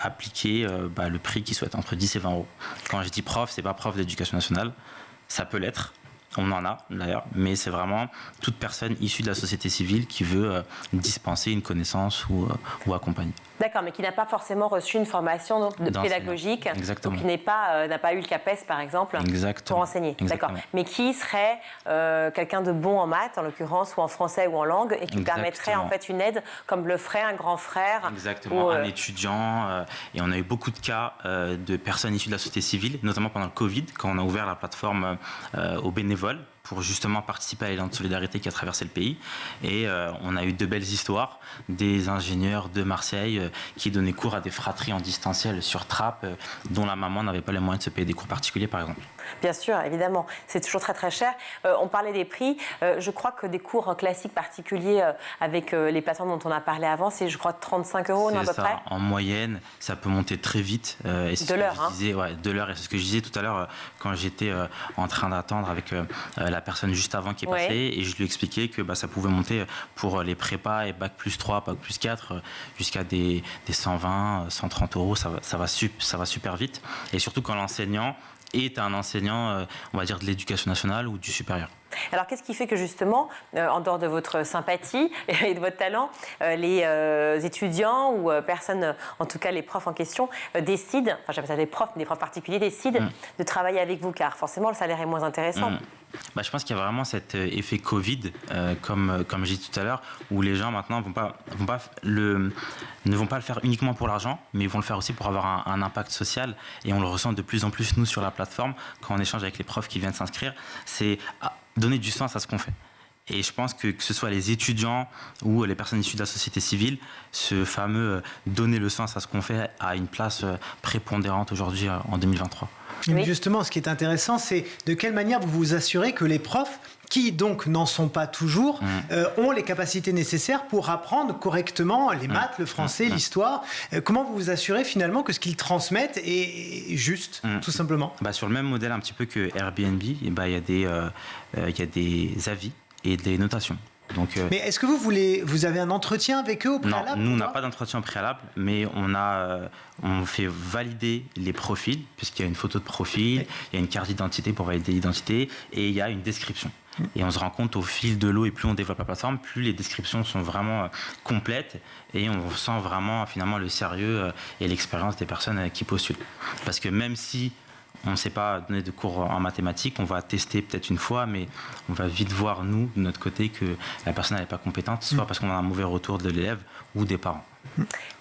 appliquer le prix qu'il souhaite, entre 10 et 20 euros. Quand je dis prof, c'est pas prof d'éducation nationale, ça peut l'être. On en a d'ailleurs, mais c'est vraiment toute personne issue de la société civile qui veut dispenser une connaissance ou accompagner. D'accord, mais qui n'a pas forcément reçu une formation pédagogique, Exactement. donc qui n'a pas eu le CAPES par exemple pour enseigner. D'accord. Mais qui serait quelqu'un de bon en maths, en l'occurrence, ou en français ou en langue, et qui permettrait en fait une aide comme le ferait un grand frère. Exactement, un étudiant. Et on a eu beaucoup de cas de personnes issues de la société civile, notamment pendant le Covid, quand on a ouvert la plateforme aux bénévoles pour justement participer à l'élan de solidarité qui a traversé le pays. Et on a eu de belles histoires, des ingénieurs de Marseille qui donnaient cours à des fratries en distanciel sur Trappes, dont la maman n'avait pas les moyens de se payer des cours particuliers, par exemple. Bien sûr, évidemment. C'est toujours très très cher. On parlait des prix. Je crois que des cours classiques particuliers avec les plateformes dont on a parlé avant, c'est je crois 35 € à peu près. En moyenne, ça peut monter très vite. De l'heure, de l'heure. Et c'est ce que je disais tout à l'heure quand j'étais en train d'attendre avec la personne juste avant qui est passée. Et je lui expliquais que ça pouvait monter pour les prépas et bac plus 3, bac plus 4, jusqu'à des 120, 130 €. Ça va super vite. Et surtout quand l'enseignant est un enseignant, on va dire, de l'éducation nationale ou du supérieur. Alors, qu'est-ce qui fait que justement, en dehors de votre sympathie et de votre talent, les étudiants ou personnes, en tout cas les profs en question, décident, enfin j'appelle ça des profs particuliers, décident de travailler avec vous, car forcément le salaire est moins intéressant. Je pense qu'il y a vraiment cet effet Covid, comme j'ai dit tout à l'heure, où les gens maintenant ne vont pas le faire uniquement pour l'argent, mais ils vont le faire aussi pour avoir un impact social. Et on le ressent de plus en plus, nous, sur la plateforme, quand on échange avec les profs qui viennent s'inscrire, c'est donner du sens à ce qu'on fait. Et je pense que ce soit les étudiants ou les personnes issues de la société civile, ce fameux donner le sens à ce qu'on fait a une place prépondérante aujourd'hui en 2023. Oui. Justement, ce qui est intéressant, c'est de quelle manière vous vous assurez que les profs, qui donc n'en sont pas toujours, ont les capacités nécessaires pour apprendre correctement les maths, le français, l'histoire. Comment vous vous assurez finalement que ce qu'ils transmettent est juste, tout simplement? Sur le même modèle un petit peu que Airbnb, il y a des avis et des notations. Donc, mais est-ce que vous avez un entretien avec eux au préalable? Non, nous on n'a pas d'entretien préalable, mais on fait valider les profils, puisqu'il y a une photo de profil, il y a une carte d'identité pour valider l'identité, et il y a une description. Et on se rend compte au fil de l'eau, et plus on développe la plateforme, plus les descriptions sont vraiment complètes, et on sent vraiment finalement le sérieux et l'expérience des personnes qui postulent. Parce que même si on ne sait pas donner de cours en mathématiques, on va tester peut-être une fois, mais on va vite voir, nous, de notre côté, que la personne n'est pas compétente, soit parce qu'on a un mauvais retour de l'élève ou des parents.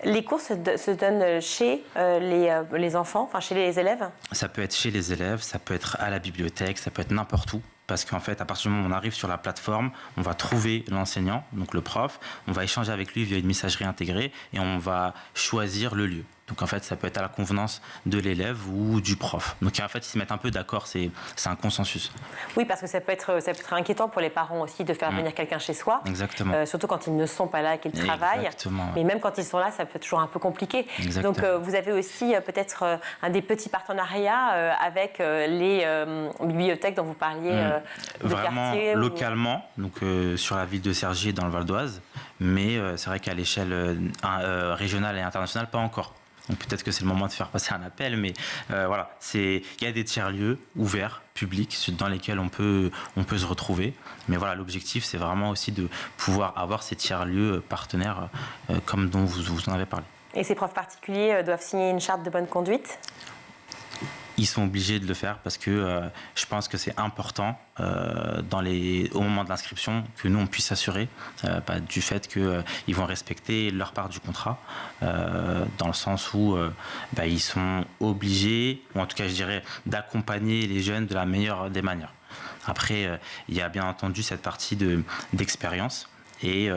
Les cours se donnent chez les enfants, enfin chez les élèves? Ça peut être chez les élèves, ça peut être à la bibliothèque, ça peut être n'importe où. Parce qu'en fait, à partir du moment où on arrive sur la plateforme, on va trouver l'enseignant, donc le prof, on va échanger avec lui via une messagerie intégrée et on va choisir le lieu. Donc en fait, ça peut être à la convenance de l'élève ou du prof. Donc en fait, ils se mettent un peu d'accord, c'est un consensus. Oui, parce que ça peut être inquiétant pour les parents aussi de faire venir quelqu'un chez soi. Exactement. Surtout quand ils ne sont pas là et qu'ils travaillent. Exactement. Mais même quand ils sont là, ça peut être toujours un peu compliqué. Exactement. Donc vous avez aussi peut-être un des petits partenariats avec les bibliothèques dont vous parliez de vraiment quartier. Localement, donc sur la ville de Cergy dans le Val d'Oise. Mais c'est vrai qu'à l'échelle régionale et internationale, pas encore. Donc peut-être que c'est le moment de faire passer un appel, mais voilà, il y a des tiers-lieux ouverts, publics, dans lesquels on peut se retrouver. Mais voilà, l'objectif, c'est vraiment aussi de pouvoir avoir ces tiers-lieux partenaires comme dont vous en avez parlé. Et ces profs particuliers doivent signer une charte de bonne conduite ? Ils sont obligés de le faire parce que je pense que c'est important au moment de l'inscription que nous on puisse s'assurer du fait qu'ils vont respecter leur part du contrat dans le sens où ils sont obligés, ou en tout cas je dirais, d'accompagner les jeunes de la meilleure des manières. Après, il y a bien entendu cette partie d'expérience. Et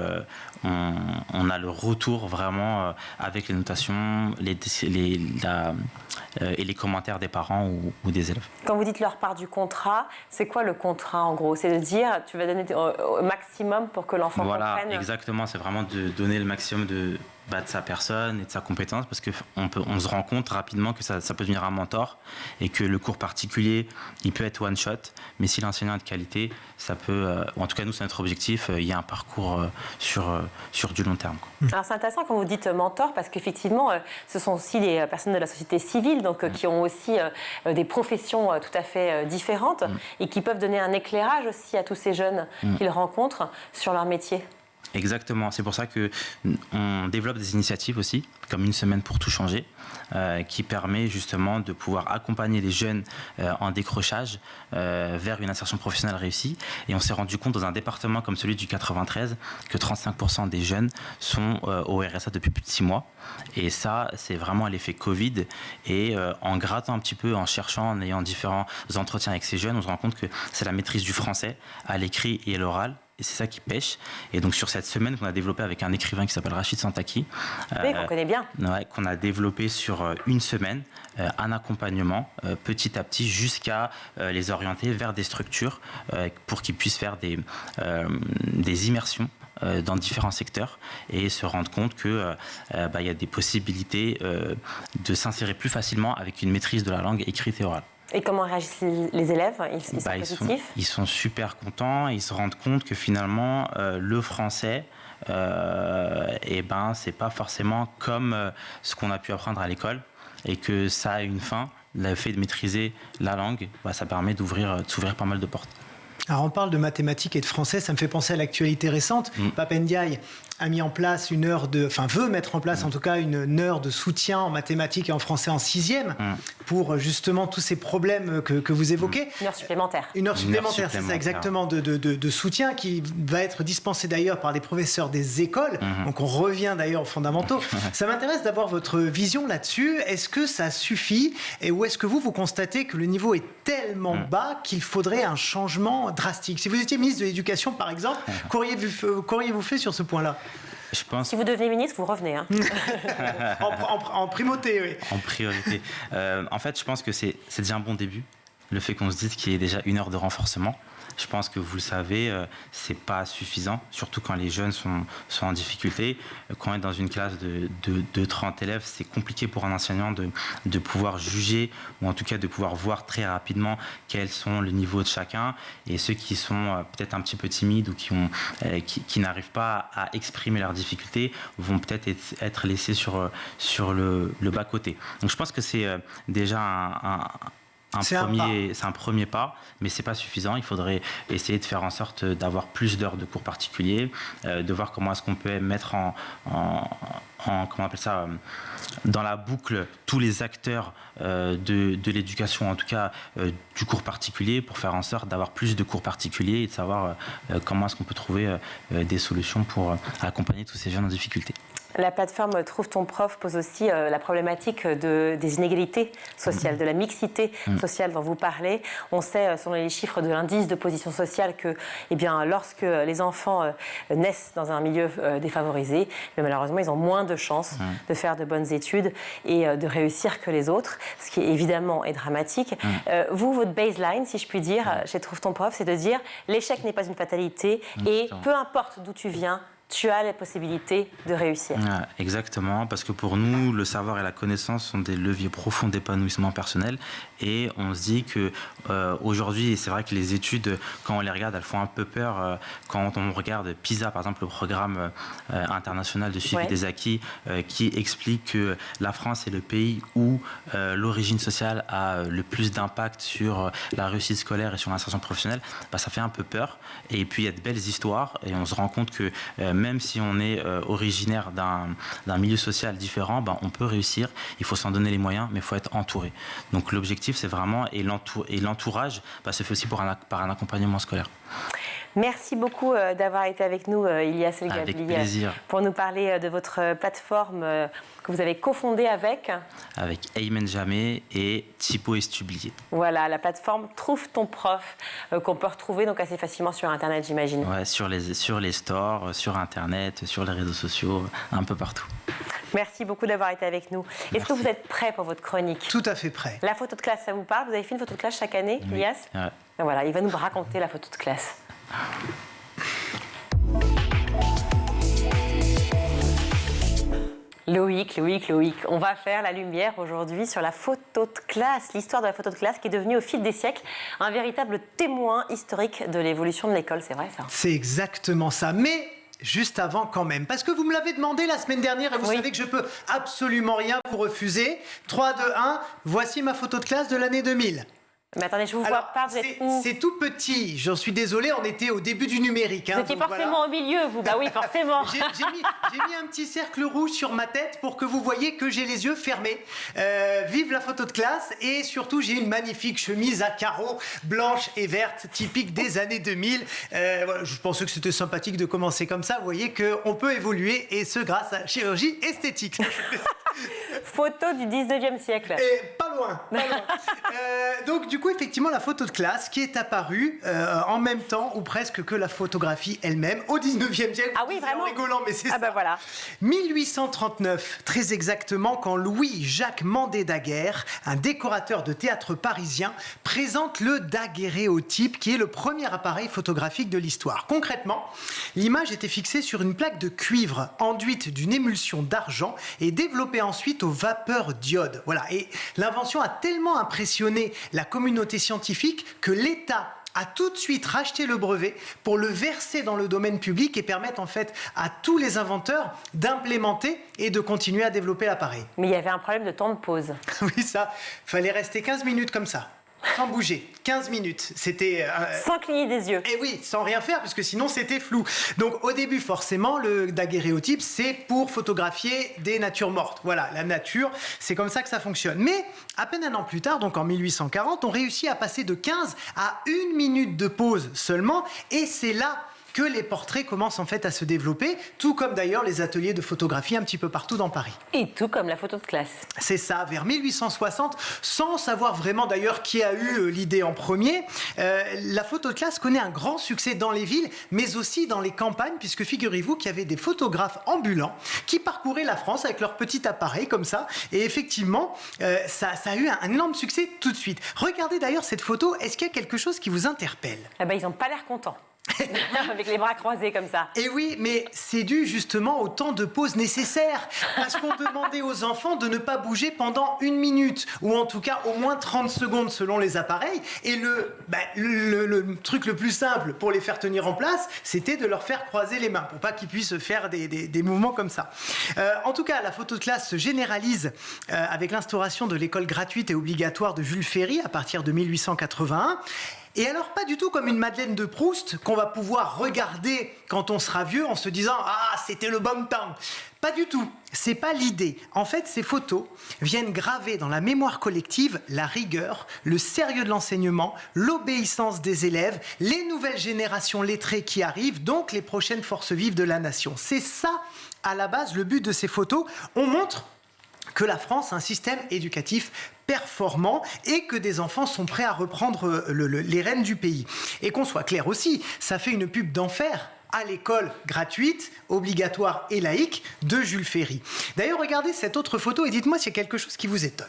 on a le retour vraiment avec les notations et les commentaires des parents ou des élèves. Quand vous dites leur part du contrat, c'est quoi le contrat en gros? C'est de dire tu vas donner au maximum pour que l'enfant comprenne? Voilà, exactement. C'est vraiment de donner le maximum de sa personne et de sa compétence, parce qu'on se rend compte rapidement que ça peut devenir un mentor et que le cours particulier, il peut être one shot, mais si l'enseignant est de qualité, ça peut, ou en tout cas nous c'est notre objectif, il y a un parcours sur du long terme, quoi. Alors c'est intéressant quand vous dites mentor, parce qu'effectivement ce sont aussi des personnes de la société civile, donc qui ont aussi des professions tout à fait différentes et qui peuvent donner un éclairage aussi à tous ces jeunes qu'ils rencontrent sur leur métier. Exactement, c'est pour ça qu'on développe des initiatives aussi, comme Une semaine pour tout changer, qui permet justement de pouvoir accompagner les jeunes en décrochage vers une insertion professionnelle réussie. Et on s'est rendu compte dans un département comme celui du 93 que 35% des jeunes sont au RSA depuis plus de 6 mois. Et ça, c'est vraiment l'effet Covid. Et en grattant un petit peu, en cherchant, en ayant différents entretiens avec ces jeunes, on se rend compte que c'est la maîtrise du français à l'écrit et à l'oral. Et c'est ça qui pêche. Et donc sur cette semaine qu'on a développée avec un écrivain qui s'appelle Rachid Santaki, oui, qu'on connaît bien, qu'on a développé sur une semaine, un accompagnement petit à petit jusqu'à les orienter vers des structures pour qu'ils puissent faire des immersions dans différents secteurs et se rendre compte que y a des possibilités de s'insérer plus facilement avec une maîtrise de la langue écrite et orale. Et comment réagissent les élèves? Ils sont positifs? Ils sont super contents. Ils se rendent compte que finalement, le français, c'est pas forcément comme ce qu'on a pu apprendre à l'école et que ça a une fin. Le fait de maîtriser la langue, ça permet s'ouvrir pas mal de portes. Alors on parle de mathématiques et de français, ça me fait penser à l'actualité récente. Pape Ndiaye a mis en place veut mettre en place en tout cas une heure de soutien en mathématiques et en français en 6e pour justement tous ces problèmes que vous évoquez. Une heure supplémentaire. Une heure supplémentaire, c'est ça exactement, de soutien qui va être dispensé d'ailleurs par les professeurs des écoles. Donc on revient d'ailleurs aux fondamentaux. Ça m'intéresse d'avoir votre vision là-dessus. Est-ce que ça suffit et où est-ce que vous constatez que le niveau est tellement bas qu'il faudrait un changement drastique? Si vous étiez ministre de l'Éducation par exemple, qu'auriez-vous fait sur ce point-là? Je pense... Si vous devenez ministre, vous revenez. Hein. en primauté, oui. En priorité. En fait, je pense que c'est déjà un bon début. Le fait qu'on se dise qu'il y ait déjà une heure de renforcement. Je pense que vous le savez, c'est pas suffisant, surtout quand les jeunes sont en difficulté. Quand on est dans une classe de 30 élèves, c'est compliqué pour un enseignant de pouvoir juger ou en tout cas de pouvoir voir très rapidement quels sont le niveau de chacun. Et ceux qui sont peut-être un petit peu timides ou qui n'arrivent pas à exprimer leurs difficultés vont peut-être être laissés sur le bas-côté. Donc je pense que c'est déjà c'est un premier pas, mais c'est pas suffisant. Il faudrait essayer de faire en sorte d'avoir plus d'heures de cours particuliers, de voir comment est-ce qu'on peut mettre comment on appelle ça, dans la boucle tous les acteurs de l'éducation, en tout cas du cours particulier, pour faire en sorte d'avoir plus de cours particuliers et de savoir comment est-ce qu'on peut trouver des solutions pour accompagner tous ces jeunes en difficulté. La plateforme Trouve ton prof pose aussi la problématique des inégalités sociales, de la mixité sociale dont vous parlez. On sait, selon les chiffres de l'indice de position sociale, que lorsque les enfants naissent dans un milieu défavorisé, malheureusement, ils ont moins de chances de faire de bonnes études et de réussir que les autres, ce qui évidemment est dramatique. Vous, votre baseline, si je puis dire, chez Trouve ton prof, c'est de dire l'échec n'est pas une fatalité et peu importe d'où tu viens, tu as les possibilités de réussir. Exactement, parce que pour nous, le savoir et la connaissance sont des leviers profonds d'épanouissement personnel. Et on se dit que aujourd'hui, c'est vrai que les études, quand on les regarde, elles font un peu peur. Quand on regarde PISA, par exemple, le programme international de suivi des acquis, qui explique que la France est le pays où l'origine sociale a le plus d'impact sur la réussite scolaire et sur l'insertion professionnelle, ça fait un peu peur. Et puis il y a de belles histoires et on se rend compte que même si on est originaire d'un milieu social différent, on peut réussir. Il faut s'en donner les moyens, mais il faut être entouré. Donc l'objectif, c'est vraiment, et l'entourage se fait aussi par un accompagnement scolaire. Merci beaucoup d'avoir été avec nous, Ilyas El Gabli. Avec plaisir. Pour nous parler de votre plateforme que vous avez cofondée avec Aymen Jamé et Thibaut Estublier. Voilà, la plateforme Trouve ton prof, qu'on peut retrouver donc assez facilement sur Internet, j'imagine. Ouais, sur les stores, sur Internet, sur les réseaux sociaux, un peu partout. Merci beaucoup d'avoir été avec nous. Est-ce que vous êtes prêt pour votre chronique? Tout à fait prêt. La photo de classe, ça vous parle? Vous avez fait une photo de classe chaque année, oui. Ilyas? Ouais. Voilà, il va nous raconter la photo de classe. Loïc, on va faire la lumière aujourd'hui sur la photo de classe, l'histoire de la photo de classe qui est devenue au fil des siècles un véritable témoin historique de l'évolution de l'école, c'est vrai ça? C'est exactement ça, mais juste avant quand même, parce que vous me l'avez demandé la semaine dernière et vous savez que je peux absolument rien vous refuser. 3, 2, 1, voici ma photo de classe de l'année 2000. Mais attendez, je vous vois pas, vous êtes où? C'est tout petit, j'en suis désolé, on était au début du numérique. Vous étiez forcément au milieu, vous, bah oui, forcément. J'ai mis un petit cercle rouge sur ma tête pour que vous voyez que j'ai les yeux fermés. Vive la photo de classe, et surtout j'ai une magnifique chemise à carreaux blanche et verte, typique des années 2000. Voilà, je pensais que c'était sympathique de commencer comme ça, vous voyez qu'on peut évoluer, et ce grâce à la chirurgie esthétique. Photo du 19e siècle. Et pas loin. Donc du coup, effectivement, la photo de classe qui est apparue en même temps ou presque que la photographie elle-même au 19e siècle. Ah oui, vraiment? En rigolant, mais c'est ça. Bah voilà. 1839, très exactement, quand Louis-Jacques Mandé-Daguerre, un décorateur de théâtre parisien, présente le daguerréotype, qui est le premier appareil photographique de l'histoire. Concrètement, l'image était fixée sur une plaque de cuivre enduite d'une émulsion d'argent et développée ensuite aux vapeurs d'iode. Voilà. Et l'invention a tellement impressionné la communauté scientifique que l'État a tout de suite racheté le brevet pour le verser dans le domaine public et permettre en fait à tous les inventeurs d'implémenter et de continuer à développer l'appareil. Mais il y avait un problème de temps de pause. Oui, ça, fallait rester 15 minutes comme ça. Sans bouger, 15 minutes, c'était... Sans cligner des yeux. Et oui, sans rien faire, parce que sinon c'était flou. Donc au début, forcément, le daguerréotype, c'est pour photographier des natures mortes. Voilà, la nature, c'est comme ça que ça fonctionne. Mais à peine un an plus tard, donc en 1840, on réussit à passer de 15 à 1 minute de pause seulement, et c'est là que les portraits commencent en fait à se développer, tout comme d'ailleurs les ateliers de photographie un petit peu partout dans Paris. Et tout comme la photo de classe. C'est ça, vers 1860, sans savoir vraiment d'ailleurs qui a eu l'idée en premier, la photo de classe connaît un grand succès dans les villes, mais aussi dans les campagnes, puisque figurez-vous qu'il y avait des photographes ambulants qui parcouraient la France avec leur petit appareil comme ça, et effectivement, ça a eu un énorme succès tout de suite. Regardez d'ailleurs cette photo, est-ce qu'il y a quelque chose qui vous interpelle? Ah bah, ils n'ont pas l'air contents. Avec les bras croisés comme ça. Et oui, mais c'est dû justement au temps de pause nécessaire, parce qu'on demandait aux enfants de ne pas bouger pendant 1 minute, ou en tout cas au moins 30 secondes selon les appareils. Et le truc le plus simple pour les faire tenir en place, c'était de leur faire croiser les mains, pour pas qu'ils puissent faire des mouvements comme ça. En tout cas, la photo de classe se généralise avec l'instauration de l'école gratuite et obligatoire de Jules Ferry à partir de 1881. Et alors, pas du tout comme une Madeleine de Proust qu'on va pouvoir regarder quand on sera vieux en se disant « Ah, c'était le bon temps !» Pas du tout, c'est pas l'idée. En fait, ces photos viennent graver dans la mémoire collective la rigueur, le sérieux de l'enseignement, l'obéissance des élèves, les nouvelles générations lettrées qui arrivent, donc les prochaines forces vives de la nation. C'est ça, à la base, le but de ces photos. On montre que la France a un système éducatif performant et que des enfants sont prêts à reprendre les rênes du pays. Et qu'on soit clair aussi, ça fait une pub d'enfer à l'école gratuite, obligatoire et laïque de Jules Ferry. D'ailleurs, regardez cette autre photo et dites-moi s'il y a quelque chose qui vous étonne.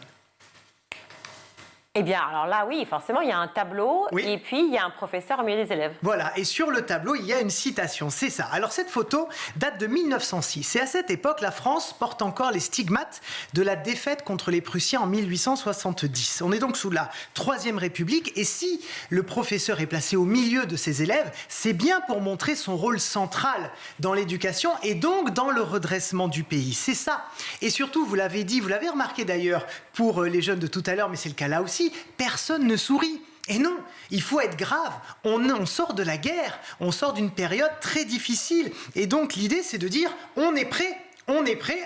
Eh bien, alors là, oui, forcément, il y a un tableau et puis il y a un professeur au milieu des élèves. Voilà, et sur le tableau, il y a une citation, c'est ça. Alors, cette photo date de 1906. Et à cette époque, la France porte encore les stigmates de la défaite contre les Prussiens en 1870. On est donc sous la Troisième République. Et si le professeur est placé au milieu de ses élèves, c'est bien pour montrer son rôle central dans l'éducation et donc dans le redressement du pays. C'est ça. Et surtout, vous l'avez dit, vous l'avez remarqué d'ailleurs pour les jeunes de tout à l'heure, mais c'est le cas là aussi, personne ne sourit. Et non, il faut être grave. On sort de la guerre, on sort d'une période très difficile. Et donc l'idée, c'est de dire, on est prêt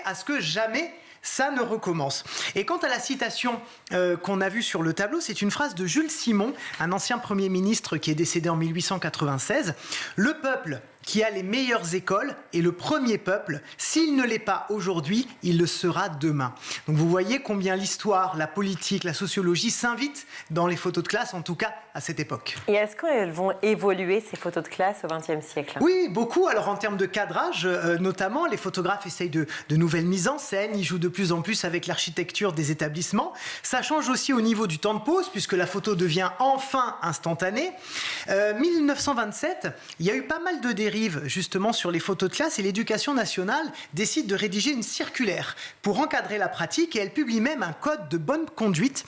à ce que jamais ça ne recommence. Et quant à la citation qu'on a vue sur le tableau, c'est une phrase de Jules Simon, un ancien Premier ministre qui est décédé en 1896. « Le peuple qui a les meilleures écoles est le premier peuple. S'il ne l'est pas aujourd'hui, il le sera demain. » Donc vous voyez combien l'histoire, la politique, la sociologie s'invitent dans les photos de classe, en tout cas à cette époque. Et est-ce qu'elles vont évoluer, ces photos de classe, au XXe siècle? Oui, beaucoup. Alors en termes de cadrage, notamment, les photographes essayent de nouvelles mises en scène, ils jouent de plus en plus avec l'architecture des établissements. Ça change aussi au niveau du temps de pause, puisque la photo devient enfin instantanée. 1927, il y a eu pas mal de dérives dérive justement sur les photos de classe et l'Éducation nationale décide de rédiger une circulaire pour encadrer la pratique et elle publie même un code de bonne conduite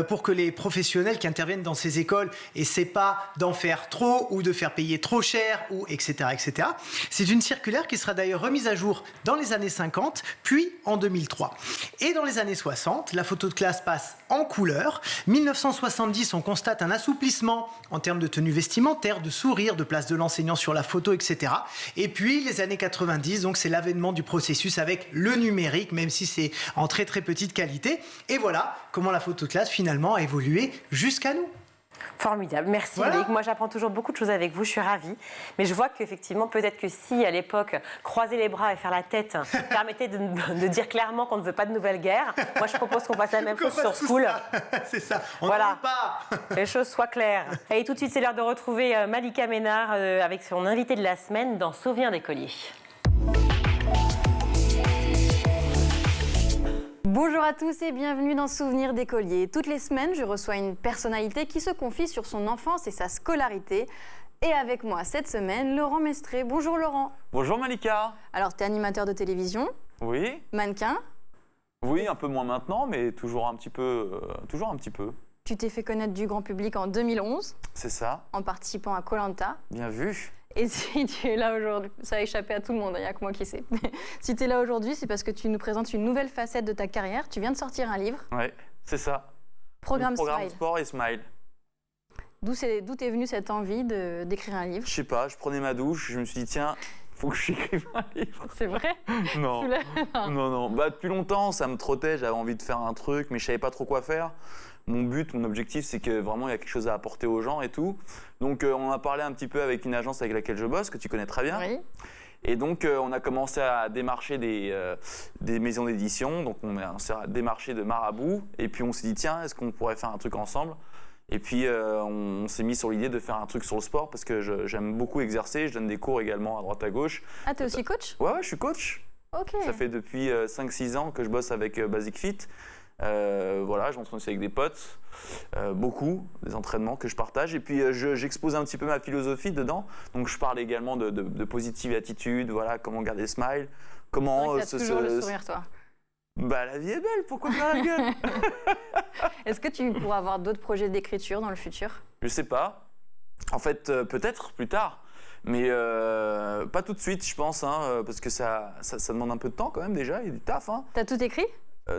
pour que les professionnels qui interviennent dans ces écoles essaient pas d'en faire trop ou de faire payer trop cher ou etc. etc. C'est une circulaire qui sera d'ailleurs remise à jour dans les années 50 puis en 2003. Et dans les années 60, la photo de classe passe en couleur. 1970, on constate un assouplissement en termes de tenue vestimentaire, de sourire, de place de l'enseignant sur la photo, etc. Et puis les années 90, donc c'est l'avènement du processus avec le numérique, même si c'est en très très petite qualité. Et voilà comment la photo de classe finalement a évolué jusqu'à nous. Formidable, merci voilà. Loïc. Moi j'apprends toujours beaucoup de choses avec vous, je suis ravie. Mais je vois qu'effectivement, peut-être que si à l'époque, croiser les bras et faire la tête permettait de dire clairement qu'on ne veut pas de nouvelle guerre, moi je propose qu'on fasse la même chose sur School. C'est ça, on voilà. n'en pas. Les choses soient claires. Et tout de suite, c'est l'heure de retrouver Malika Ménard avec son invité de la semaine dans Souvenirs d'écoliers. Bonjour à tous et bienvenue dans Souvenirs d'écoliers. Toutes les semaines, je reçois une personnalité qui se confie sur son enfance et sa scolarité. Et avec moi cette semaine, Laurent Mestré. Bonjour Laurent. Bonjour Malika. Alors, tu es animateur de télévision, Oui. mannequin. Oui, un peu moins maintenant, mais toujours un petit peu. Tu t'es fait connaître du grand public en 2011 C'est ça, en participant à Koh-Lanta. bien vu. Et si tu es là aujourd'hui, ça a échappé à tout le monde, il n'y a que moi qui sais. Si tu es là aujourd'hui, c'est parce que tu nous présentes une nouvelle facette de ta carrière. Tu viens de sortir un livre, Ouais, c'est ça. Programme Programme Smile. sport et smile. D'où t'es venue cette envie d'écrire un livre? Je sais pas, je prenais ma douche, je me suis dit tiens, faut que j'écrive un livre. C'est vrai? Non. Non. Bah depuis longtemps, ça me trottait, j'avais envie de faire un truc, mais je savais pas trop quoi faire. Mon objectif, c'est que vraiment il y a quelque chose à apporter aux gens et tout. Donc on en a parlé un petit peu avec une agence avec laquelle je bosse, que tu connais très bien. Oui. Et donc on a commencé à démarcher des maisons d'édition. Donc on s'est démarché de marabout. Et puis on s'est dit tiens, est-ce qu'on pourrait faire un truc ensemble? Et puis on s'est mis sur l'idée de faire un truc sur le sport parce que j'aime beaucoup exercer. Je donne des cours également à droite à gauche. Ah, t'es aussi coach? Ouais, je suis coach. Ok. Ça fait depuis 5-6 ans que je bosse avec Basic Fit. Voilà, j'entraîne aussi avec des potes, beaucoup, des entraînements que je partage. Et puis j'expose un petit peu ma philosophie dedans. Donc je parle également de positive attitude, voilà, comment garder le smile, comment T'as toujours le sourire, toi. Bah la vie est belle, pourquoi faire la gueule? Est-ce que tu pourras avoir d'autres projets d'écriture dans le futur? Je sais pas. En fait, peut-être plus tard. Mais pas tout de suite, je pense, hein, parce que ça demande un peu de temps quand même déjà, il y a du taf. Hein. T'as tout écrit?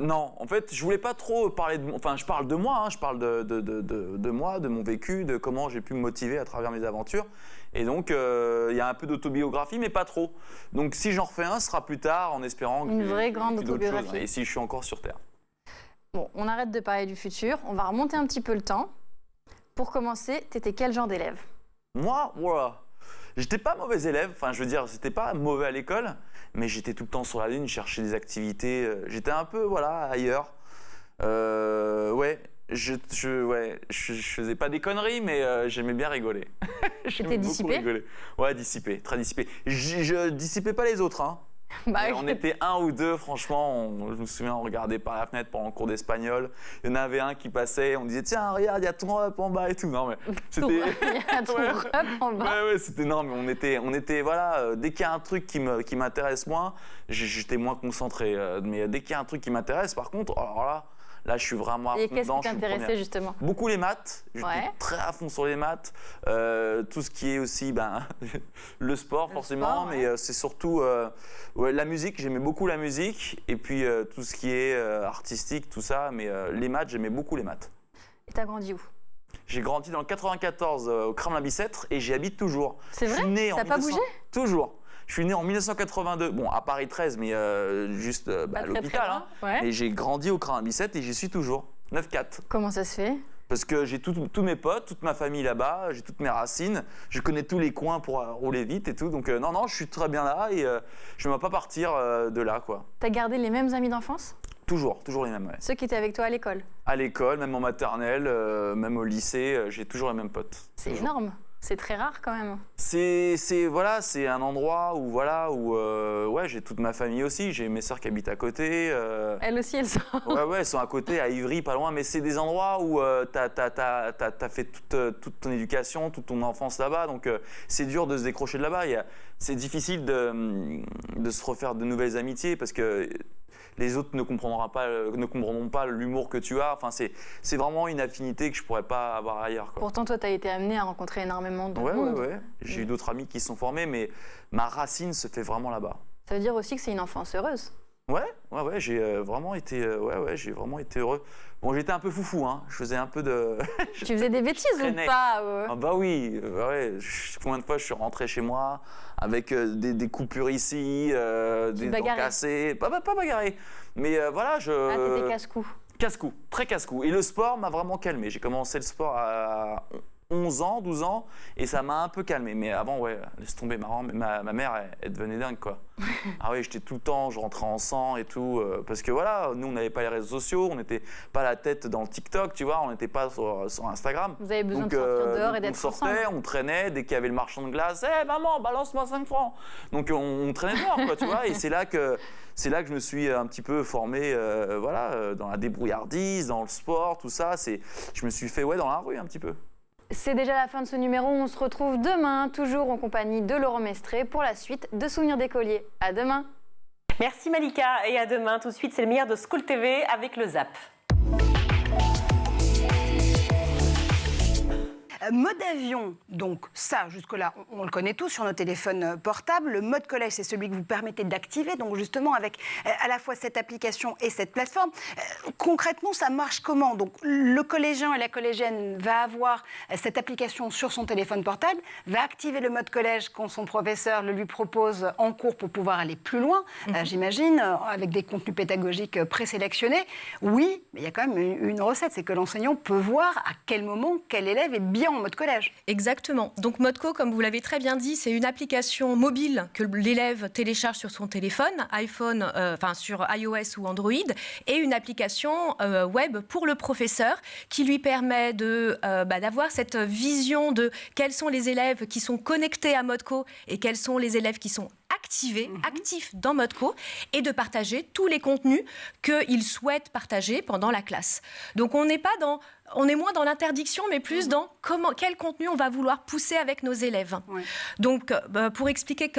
Non, en fait, je voulais pas trop parler de... Enfin, je parle de moi, hein, je parle de moi, de mon vécu, de comment j'ai pu me motiver à travers mes aventures. Et donc, il y a un peu d'autobiographie, mais pas trop. Donc, si j'en refais un, ce sera plus tard, en espérant Une vraie qu'il y ait grande d'autres autobiographie. choses, hein, et si je suis encore sur Terre. Bon, on arrête de parler du futur, on va remonter un petit peu le temps. Pour commencer, t'étais quel genre d'élève? Moi, voilà. J'étais pas mauvais élève, enfin, je veux dire, j'étais pas mauvais à l'école, mais j'étais tout le temps sur la lune, chercher des activités. J'étais un peu, voilà, ailleurs. Ouais. Je faisais pas des conneries, mais j'aimais bien rigoler. T'étais dissipé? Rigoler. Ouais, dissipé, très dissipé. Je dissipais pas les autres, hein. Bah, Et on était un ou deux, franchement, je me souviens, on regardait par la fenêtre pendant le cours d'espagnol. Il y en avait un qui passait, on disait tiens, regarde, il y a ton rep en bas et tout. Non, mais c'était. Il y a ton rep en bas. Ouais, c'était non, mais on était voilà, dès qu'il y a un truc qui m'intéresse moins, j'étais moins concentré. Mais dès qu'il y a un truc qui m'intéresse, par contre, alors là, je suis vraiment à fond Et qu'est-ce dedans, qui je suis t'intéressait justement? beaucoup les maths, j'étais Ouais. très à fond sur les maths. Tout ce qui est aussi le sport, forcément, sport, ouais. mais c'est surtout la musique, j'aimais beaucoup la musique. Et puis tout ce qui est artistique, tout ça, mais les maths, j'aimais beaucoup les maths. Et t'as grandi où? J'ai grandi dans le 94 au Kremlin-Bicêtre et j'y habite toujours. C'est Je vrai? suis né en T'as pas 1900 bougé? Toujours. Je suis né en 1982, bon à Paris 13, mais juste Pas à très, très l'hôpital. loin, ouais. Et j'ai grandi au Kremlin-Bicêtre et j'y suis toujours. 9-4. Comment ça se fait? Parce que j'ai tous mes potes, toute ma famille là-bas, j'ai toutes mes racines, je connais tous les coins pour rouler vite et tout. Donc non, je suis très bien là et je ne vais pas partir de là, quoi. T'as gardé les mêmes amis d'enfance? Toujours les mêmes, ouais. Ceux qui étaient avec toi à l'école? À l'école, même en maternelle, même au lycée, j'ai toujours les mêmes potes. C'est Toujours. énorme. C'est très rare quand même. C'est un endroit où ouais, j'ai toute ma famille aussi, j'ai mes sœurs qui habitent à côté. Elles aussi, elles sont. Ouais, elles sont à côté, à Ivry, pas loin, mais c'est des endroits où t'as fait toute ton éducation, toute ton enfance là-bas, donc c'est dur de se décrocher de là-bas. C'est difficile de se refaire de nouvelles amitiés parce que les autres ne comprendront pas l'humour que tu as. Enfin, c'est vraiment une affinité que je ne pourrais pas avoir ailleurs, quoi. Pourtant, toi, tu as été amené à rencontrer énormément de monde. Ouais. J'ai eu d'autres amis qui se sont formés, mais ma racine se fait vraiment là-bas. Ça veut dire aussi que c'est une enfance heureuse. Ouais, j'ai vraiment été heureux. Bon, j'étais un peu foufou, hein. Je faisais un peu de. Tu faisais des bêtises ou pas Ah bah oui, ouais. Combien de fois je suis rentré chez moi avec des coupures ici, des dents cassées. Pas bagarré, mais voilà, Ah, t'étais casse-cou. Casse-cou, très casse-cou. Et le sport m'a vraiment calmé. J'ai commencé le sport à 11 ans, 12 ans, et ça m'a un peu calmé. Mais avant, ouais, laisse tomber, marrant. Mais ma mère, elle devenait dingue, quoi. Ah oui, j'étais tout le temps, je rentrais en sang et tout. Parce que voilà, nous, on n'avait pas les réseaux sociaux, on n'était pas la tête dans le TikTok, tu vois, on n'était pas sur Instagram. Vous avez besoin de sortir dehors et d'être ensemble. On traînait, dès qu'il y avait le marchand de glace, « maman, balance-moi 5 francs !» Donc on traînait dehors, quoi, tu vois, et c'est là que je me suis un petit peu formé dans la débrouillardise, dans le sport, tout ça. Je me suis fait dans la rue un petit peu. C'est déjà la fin de ce numéro. On se retrouve demain, toujours en compagnie de Laurent Mestré, pour la suite de Souvenirs d'écoliers. À demain. Merci Malika et à demain. Tout de suite, c'est le meilleur de School TV avec le Zap. Mode avion, donc ça, jusque-là, on le connaît tous sur nos téléphones portables. Le mode collège, c'est celui que vous permettez d'activer, donc justement avec à la fois cette application et cette plateforme. Concrètement, ça marche comment? Donc le collégien et la collégienne va avoir cette application sur son téléphone portable, va activer le mode collège quand son professeur le lui propose en cours pour pouvoir aller plus loin, j'imagine, avec des contenus pédagogiques présélectionnés. Oui, mais il y a quand même une recette, c'est que l'enseignant peut voir à quel moment quel élève est bien en mode collège. Exactement. Donc Modco, comme vous l'avez très bien dit, c'est une application mobile que l'élève télécharge sur son téléphone, sur iOS ou Android, et une application web pour le professeur qui lui permet d'avoir cette vision de quels sont les élèves qui sont connectés à Modco et quels sont les élèves qui sont actifs dans Modco, et de partager tous les contenus qu'il souhaite partager pendant la classe. Donc on est moins dans l'interdiction, mais plus dans quel contenu on va vouloir pousser avec nos élèves. Oui. Donc, pour expliquer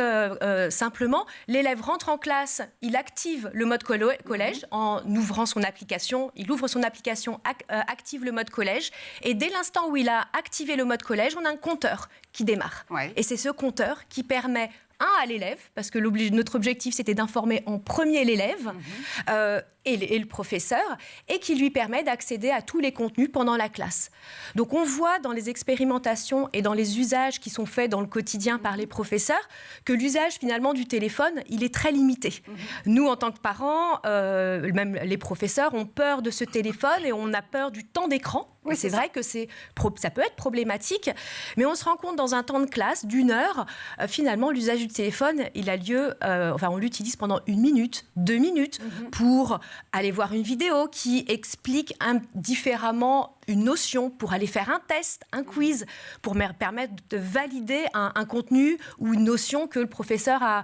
simplement, l'élève rentre en classe, il active le mode collège en ouvrant son application. Il ouvre son application, active le mode collège, et dès l'instant où il a activé le mode collège, on a un compteur qui démarre. Oui. Et c'est ce compteur qui permet à l'élève, parce que notre objectif, c'était d'informer en premier l'élève et le professeur, et qui lui permet d'accéder à tous les contenus pendant la classe. Donc on voit dans les expérimentations et dans les usages qui sont faits dans le quotidien par les professeurs que l'usage finalement du téléphone, il est très limité. Nous, en tant que parents, même les professeurs ont peur de ce téléphone et on a peur du temps d'écran. Oui, c'est vrai que ça peut être problématique, mais on se rend compte dans un temps de classe d'1 heure, finalement, l'usage du téléphone, il a lieu, on l'utilise pendant 1 minute, 2 minutes, pour aller voir une vidéo qui explique différemment une notion, pour aller faire un test, un quiz, pour permettre de valider un contenu ou une notion que le professeur a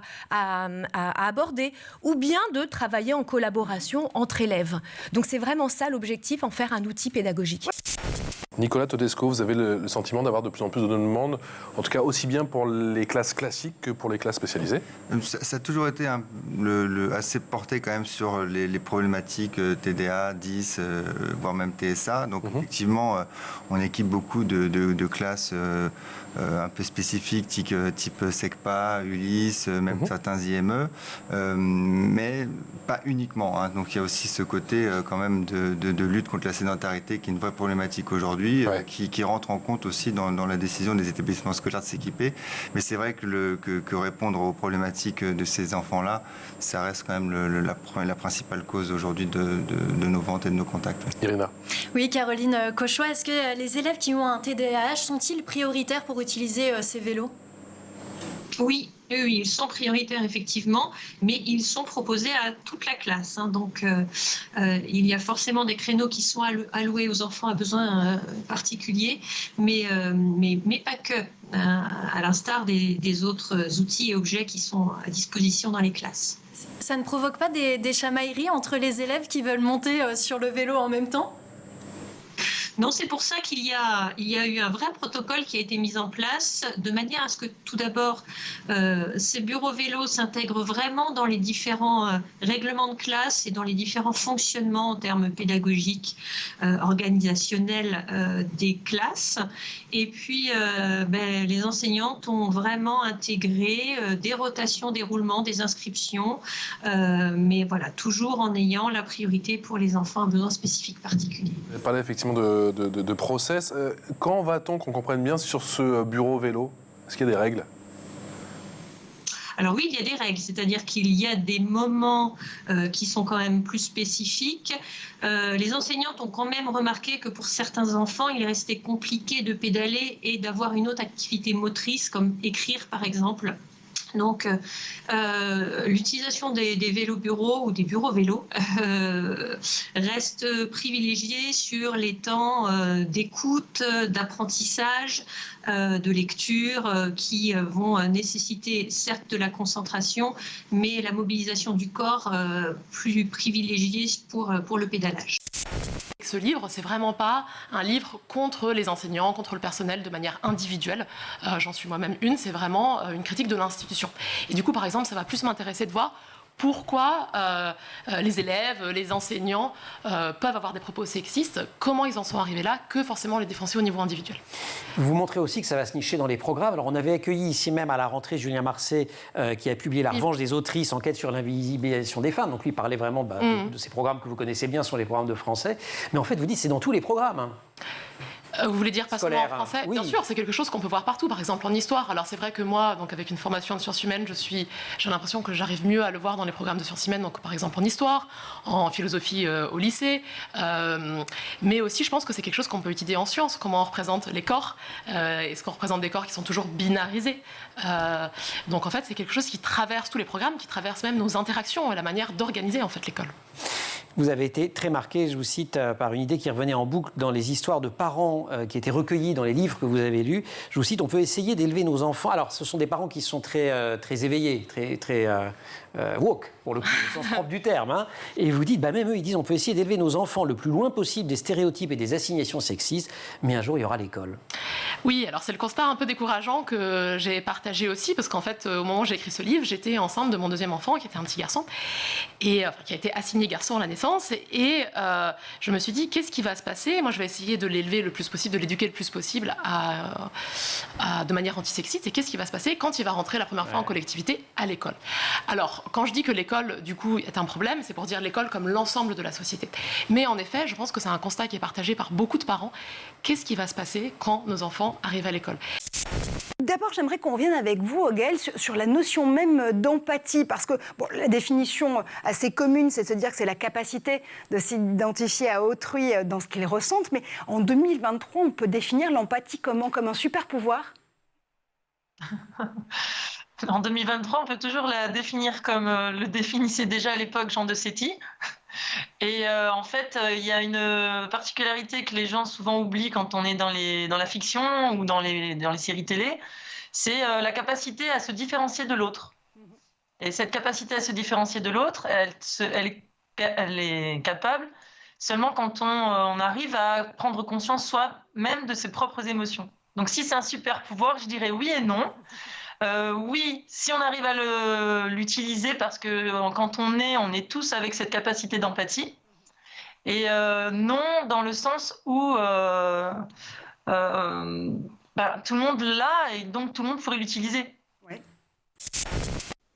abordé, ou bien de travailler en collaboration entre élèves. Donc c'est vraiment ça l'objectif, en faire un outil pédagogique. Nicolas Todesco, vous avez le sentiment d'avoir de plus en plus de demandes, en tout cas aussi bien pour les classes classiques que pour les classes spécialisées? Ça a toujours été assez porté quand même sur les problématiques TDA, 10, voire même TSA. Donc effectivement, on équipe beaucoup de classes un peu spécifiques, type SECPA, Ulysse, même certains IME, mais pas uniquement. Hein. Donc il y a aussi ce côté quand même de lutte contre la sédentarité qui est une vraie problématique aujourd'hui, qui rentre en compte aussi dans la décision des établissements scolaires de s'équiper. Mais c'est vrai que répondre aux problématiques de ces enfants-là, ça reste quand même la principale cause aujourd'hui de nos ventes et de nos contacts. Irina. Oui, Caroline Cauchois, est-ce que les élèves qui ont un TDAH sont-ils prioritaires pour utiliser ces vélos? Oui, Oui, ils sont prioritaires effectivement, mais ils sont proposés à toute la classe. Donc, il y a forcément des créneaux qui sont alloués aux enfants à besoins particuliers, mais pas que, à l'instar des autres outils et objets qui sont à disposition dans les classes. Ça ne provoque pas des chamailleries entre les élèves qui veulent monter sur le vélo en même temps ? Non, c'est pour ça qu'il y a eu un vrai protocole qui a été mis en place de manière à ce que tout d'abord ces bureaux vélos s'intègrent vraiment dans les différents règlements de classe et dans les différents fonctionnements en termes pédagogiques, organisationnels des classes. Et puis les enseignantes ont vraiment intégré des rotations, des roulements, des inscriptions, mais voilà, toujours en ayant la priorité pour les enfants à besoins spécifiques particuliers. Vous avez parlé effectivement de process. Quand va-t-on qu'on comprenne bien sur ce bureau vélo? Est-ce qu'il y a des règles? Alors oui, il y a des règles, c'est-à-dire qu'il y a des moments qui sont quand même plus spécifiques. Les enseignantes ont quand même remarqué que pour certains enfants, il restait compliqué de pédaler et d'avoir une autre activité motrice, comme écrire par exemple. Donc, l'utilisation des vélos bureaux ou des bureaux vélos reste privilégiée sur les temps d'écoute, d'apprentissage, de lecture qui vont nécessiter certes de la concentration, mais la mobilisation du corps plus privilégiée pour le pédalage. Ce livre, c'est vraiment pas un livre contre les enseignants, contre le personnel de manière individuelle. J'en suis moi-même une, c'est vraiment une critique de l'institution. Et du coup, par exemple, ça va plus m'intéresser de voir pourquoi les élèves, les enseignants peuvent avoir des propos sexistes, comment ils en sont arrivés là, que forcément les défoncer au niveau individuel. Vous montrez aussi que ça va se nicher dans les programmes. Alors on avait accueilli ici même à la rentrée Julien Marcet qui a publié La revanche des autrices, enquête sur l'invisibilisation des femmes. Donc lui parlait vraiment de ces programmes que vous connaissez bien, sont les programmes de français. Mais en fait vous dites c'est dans tous les programmes. Hein. Vous voulez dire pas seulement en français? Oui. Bien sûr, c'est quelque chose qu'on peut voir partout, par exemple en histoire. Alors c'est vrai que moi, donc avec une formation de sciences humaines, j'ai l'impression que j'arrive mieux à le voir dans les programmes de sciences humaines, donc par exemple en histoire, en philosophie au lycée, mais aussi je pense que c'est quelque chose qu'on peut étudier en sciences, comment on représente les corps, est-ce qu'on représente des corps qui sont toujours binarisés. Donc en fait c'est quelque chose qui traverse tous les programmes, qui traverse même nos interactions et la manière d'organiser en fait l'école. Vous avez été très marqué, je vous cite, par une idée qui revenait en boucle dans les histoires de parents qui étaient recueillies dans les livres que vous avez lus. Je vous cite, on peut essayer d'élever nos enfants. Alors, ce sont des parents qui sont très éveillés, très woke, pour le coup, au sens propre du terme. Hein. Et vous dites, même eux, ils disent, on peut essayer d'élever nos enfants le plus loin possible des stéréotypes et des assignations sexistes, mais un jour, il y aura l'école. Oui, alors c'est le constat un peu décourageant que j'ai partagé aussi, parce qu'en fait, au moment où j'ai écrit ce livre, j'étais enceinte de mon deuxième enfant, qui était un petit garçon, et qui a été assigné garçon à la naissance, et je me suis dit, qu'est-ce qui va se passer? Moi, je vais essayer de l'élever le plus possible, de l'éduquer le plus possible de manière antisexiste, et qu'est-ce qui va se passer quand il va rentrer la première fois en collectivité à l'école? Alors, quand je dis que l'école, du coup, est un problème, c'est pour dire l'école comme l'ensemble de la société. Mais en effet, je pense que c'est un constat qui est partagé par beaucoup de parents. Qu'est-ce qui va se passer quand nos enfants arrivent à l'école? D'abord, j'aimerais qu'on revienne avec vous, Gaëlle, sur la notion même d'empathie, parce que la définition assez commune, c'est de se dire que c'est la capacité de s'identifier à autrui dans ce qu'ils ressentent, mais en 2023, on peut définir l'empathie comment? Comme un super pouvoir? En 2023, on peut toujours la définir comme le définissait déjà à l'époque Jean de Séti. Et en fait, il y a une particularité que les gens souvent oublient quand on est dans la fiction ou dans les séries télé, c'est la capacité à se différencier de l'autre. Et cette capacité à se différencier de l'autre, elle est capable seulement quand on arrive à prendre conscience soi-même de ses propres émotions. Donc si c'est un super pouvoir, je dirais oui et non. Oui, si on arrive à l'utiliser, parce que quand on est tous avec cette capacité d'empathie. Et non, dans le sens où tout le monde l'a et donc tout le monde pourrait l'utiliser. Ouais.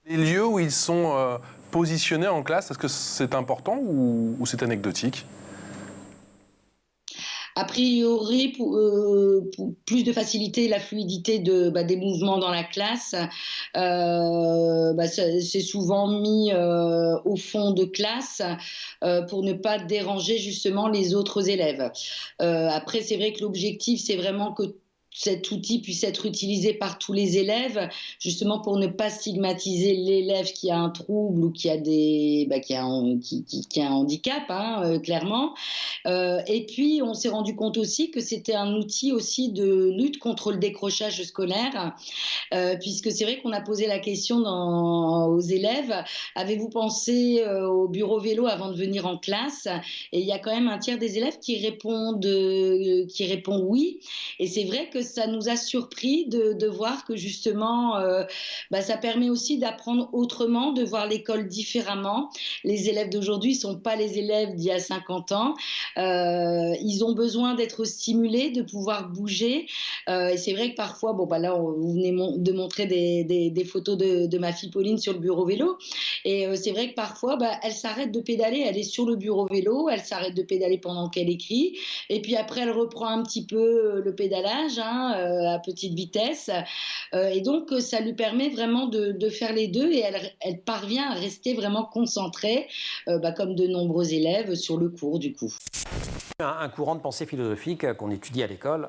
Les lieux où ils sont positionnés en classe, est-ce que c'est important ou c'est anecdotique? A priori, pour plus de faciliter la fluidité des mouvements dans la classe, c'est souvent mis au fond de classe pour ne pas déranger justement les autres élèves. Après, c'est vrai que l'objectif, c'est vraiment que cet outil puisse être utilisé par tous les élèves, justement pour ne pas stigmatiser l'élève qui a un trouble ou qui a un handicap, clairement. Et puis, on s'est rendu compte aussi que c'était un outil aussi de lutte contre le décrochage scolaire, puisque c'est vrai qu'on a posé la question aux élèves, avez-vous pensé au bureau vélo avant de venir en classe? Et il y a quand même un tiers des élèves qui répond oui. Et c'est vrai que ça nous a surpris de voir que justement, ça permet aussi d'apprendre autrement, de voir l'école différemment. Les élèves d'aujourd'hui ne sont pas les élèves d'il y a 50 ans. Ils ont besoin d'être stimulés, de pouvoir bouger. Et c'est vrai que parfois, là, vous venez de montrer des photos de ma fille Pauline sur le bureau vélo. Et c'est vrai que parfois, elle s'arrête de pédaler, elle est sur le bureau vélo, elle s'arrête de pédaler pendant qu'elle écrit. Et puis après, elle reprend un petit peu le pédalage à petite vitesse. Et donc, ça lui permet vraiment de faire les deux et elle parvient à rester vraiment concentrée, comme de nombreux élèves, sur le cours du coup. Un courant de pensée philosophique qu'on étudie à l'école.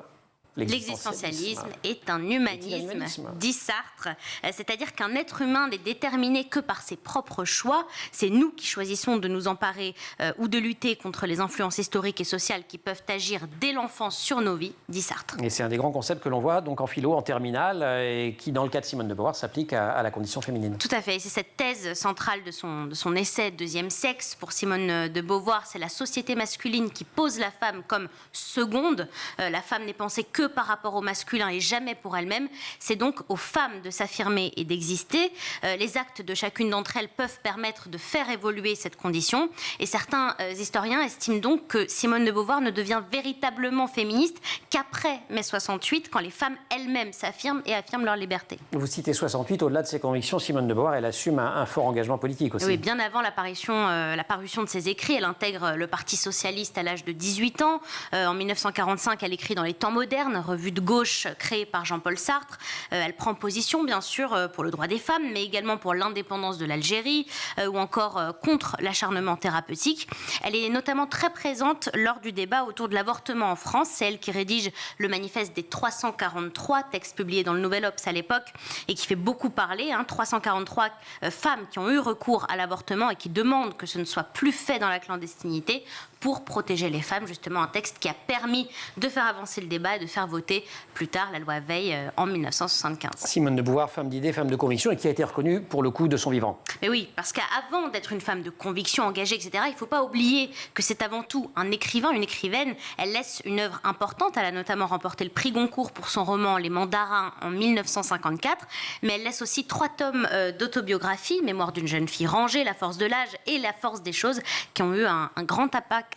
L'existentialisme est un humanisme, dit Sartre, c'est-à-dire qu'un être humain n'est déterminé que par ses propres choix. C'est nous qui choisissons de nous emparer ou de lutter contre les influences historiques et sociales qui peuvent agir dès l'enfance sur nos vies, dit Sartre. Et c'est un des grands concepts que l'on voit donc en philo, en terminale, et qui, dans le cas de Simone de Beauvoir, s'applique à la condition féminine. Tout à fait. C'est cette thèse centrale de son essai Deuxième sexe pour Simone de Beauvoir. C'est la société masculine qui pose la femme comme seconde. La femme n'est pensée que par rapport au masculin et jamais pour elle-même. C'est donc aux femmes de s'affirmer et d'exister. Les actes de chacune d'entre elles peuvent permettre de faire évoluer cette condition. Et certains historiens estiment donc que Simone de Beauvoir ne devient véritablement féministe qu'après mai 68, quand les femmes elles-mêmes s'affirment et affirment leur liberté. Vous citez 68, au-delà de ses convictions, Simone de Beauvoir, elle assume un fort engagement politique aussi. Oui, bien avant la parution de ses écrits, elle intègre le Parti socialiste à l'âge de 18 ans. En 1945, elle écrit dans Les Temps modernes, revue de gauche créée par Jean-Paul Sartre. Elle prend position, bien sûr, pour le droit des femmes, mais également pour l'indépendance de l'Algérie ou encore contre l'acharnement thérapeutique. Elle est notamment très présente lors du débat autour de l'avortement en France. C'est elle qui rédige le manifeste des 343, texte publié dans le Nouvel Obs à l'époque et qui fait beaucoup parler. 343 femmes qui ont eu recours à l'avortement et qui demandent que ce ne soit plus fait dans la clandestinité pour protéger les femmes, justement un texte qui a permis de faire avancer le débat et de faire voter plus tard la loi Veil en 1975. Simone de Beauvoir, femme d'idées, femme de conviction et qui a été reconnue pour le coup de son vivant. Mais oui, parce qu'avant d'être une femme de conviction engagée, etc., il ne faut pas oublier que c'est avant tout un écrivain, une écrivaine. Elle laisse une œuvre importante. Elle a notamment remporté le prix Goncourt pour son roman Les Mandarins en 1954, mais elle laisse aussi 3 tomes d'autobiographie, Mémoire d'une jeune fille rangée, La force de l'âge et La force des choses, qui ont eu un grand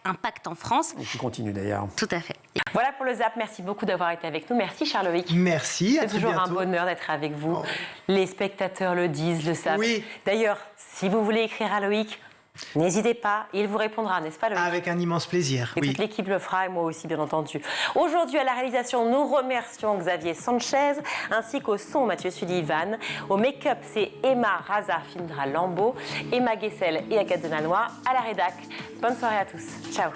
impact en France. Et qui continue d'ailleurs. Tout à fait. Voilà pour le ZAP. Merci beaucoup d'avoir été avec nous. Merci Charles-Loïc. Merci. C'est toujours un bonheur d'être avec vous. Oh. Les spectateurs le disent, le savent. Oui. D'ailleurs, si vous voulez écrire à Loïc, n'hésitez pas, il vous répondra, n'est-ce pas Loïc? Avec un immense plaisir. Et toute l'équipe le fera et moi aussi, bien entendu. Aujourd'hui, à la réalisation, nous remercions Xavier Sanchez, ainsi qu'au son Mathieu Sullivan. Au make-up, c'est Emma Raza Findra Lambeau, Emma Guessel et Agathe Denanois. À la rédac, bonne soirée à tous. Ciao.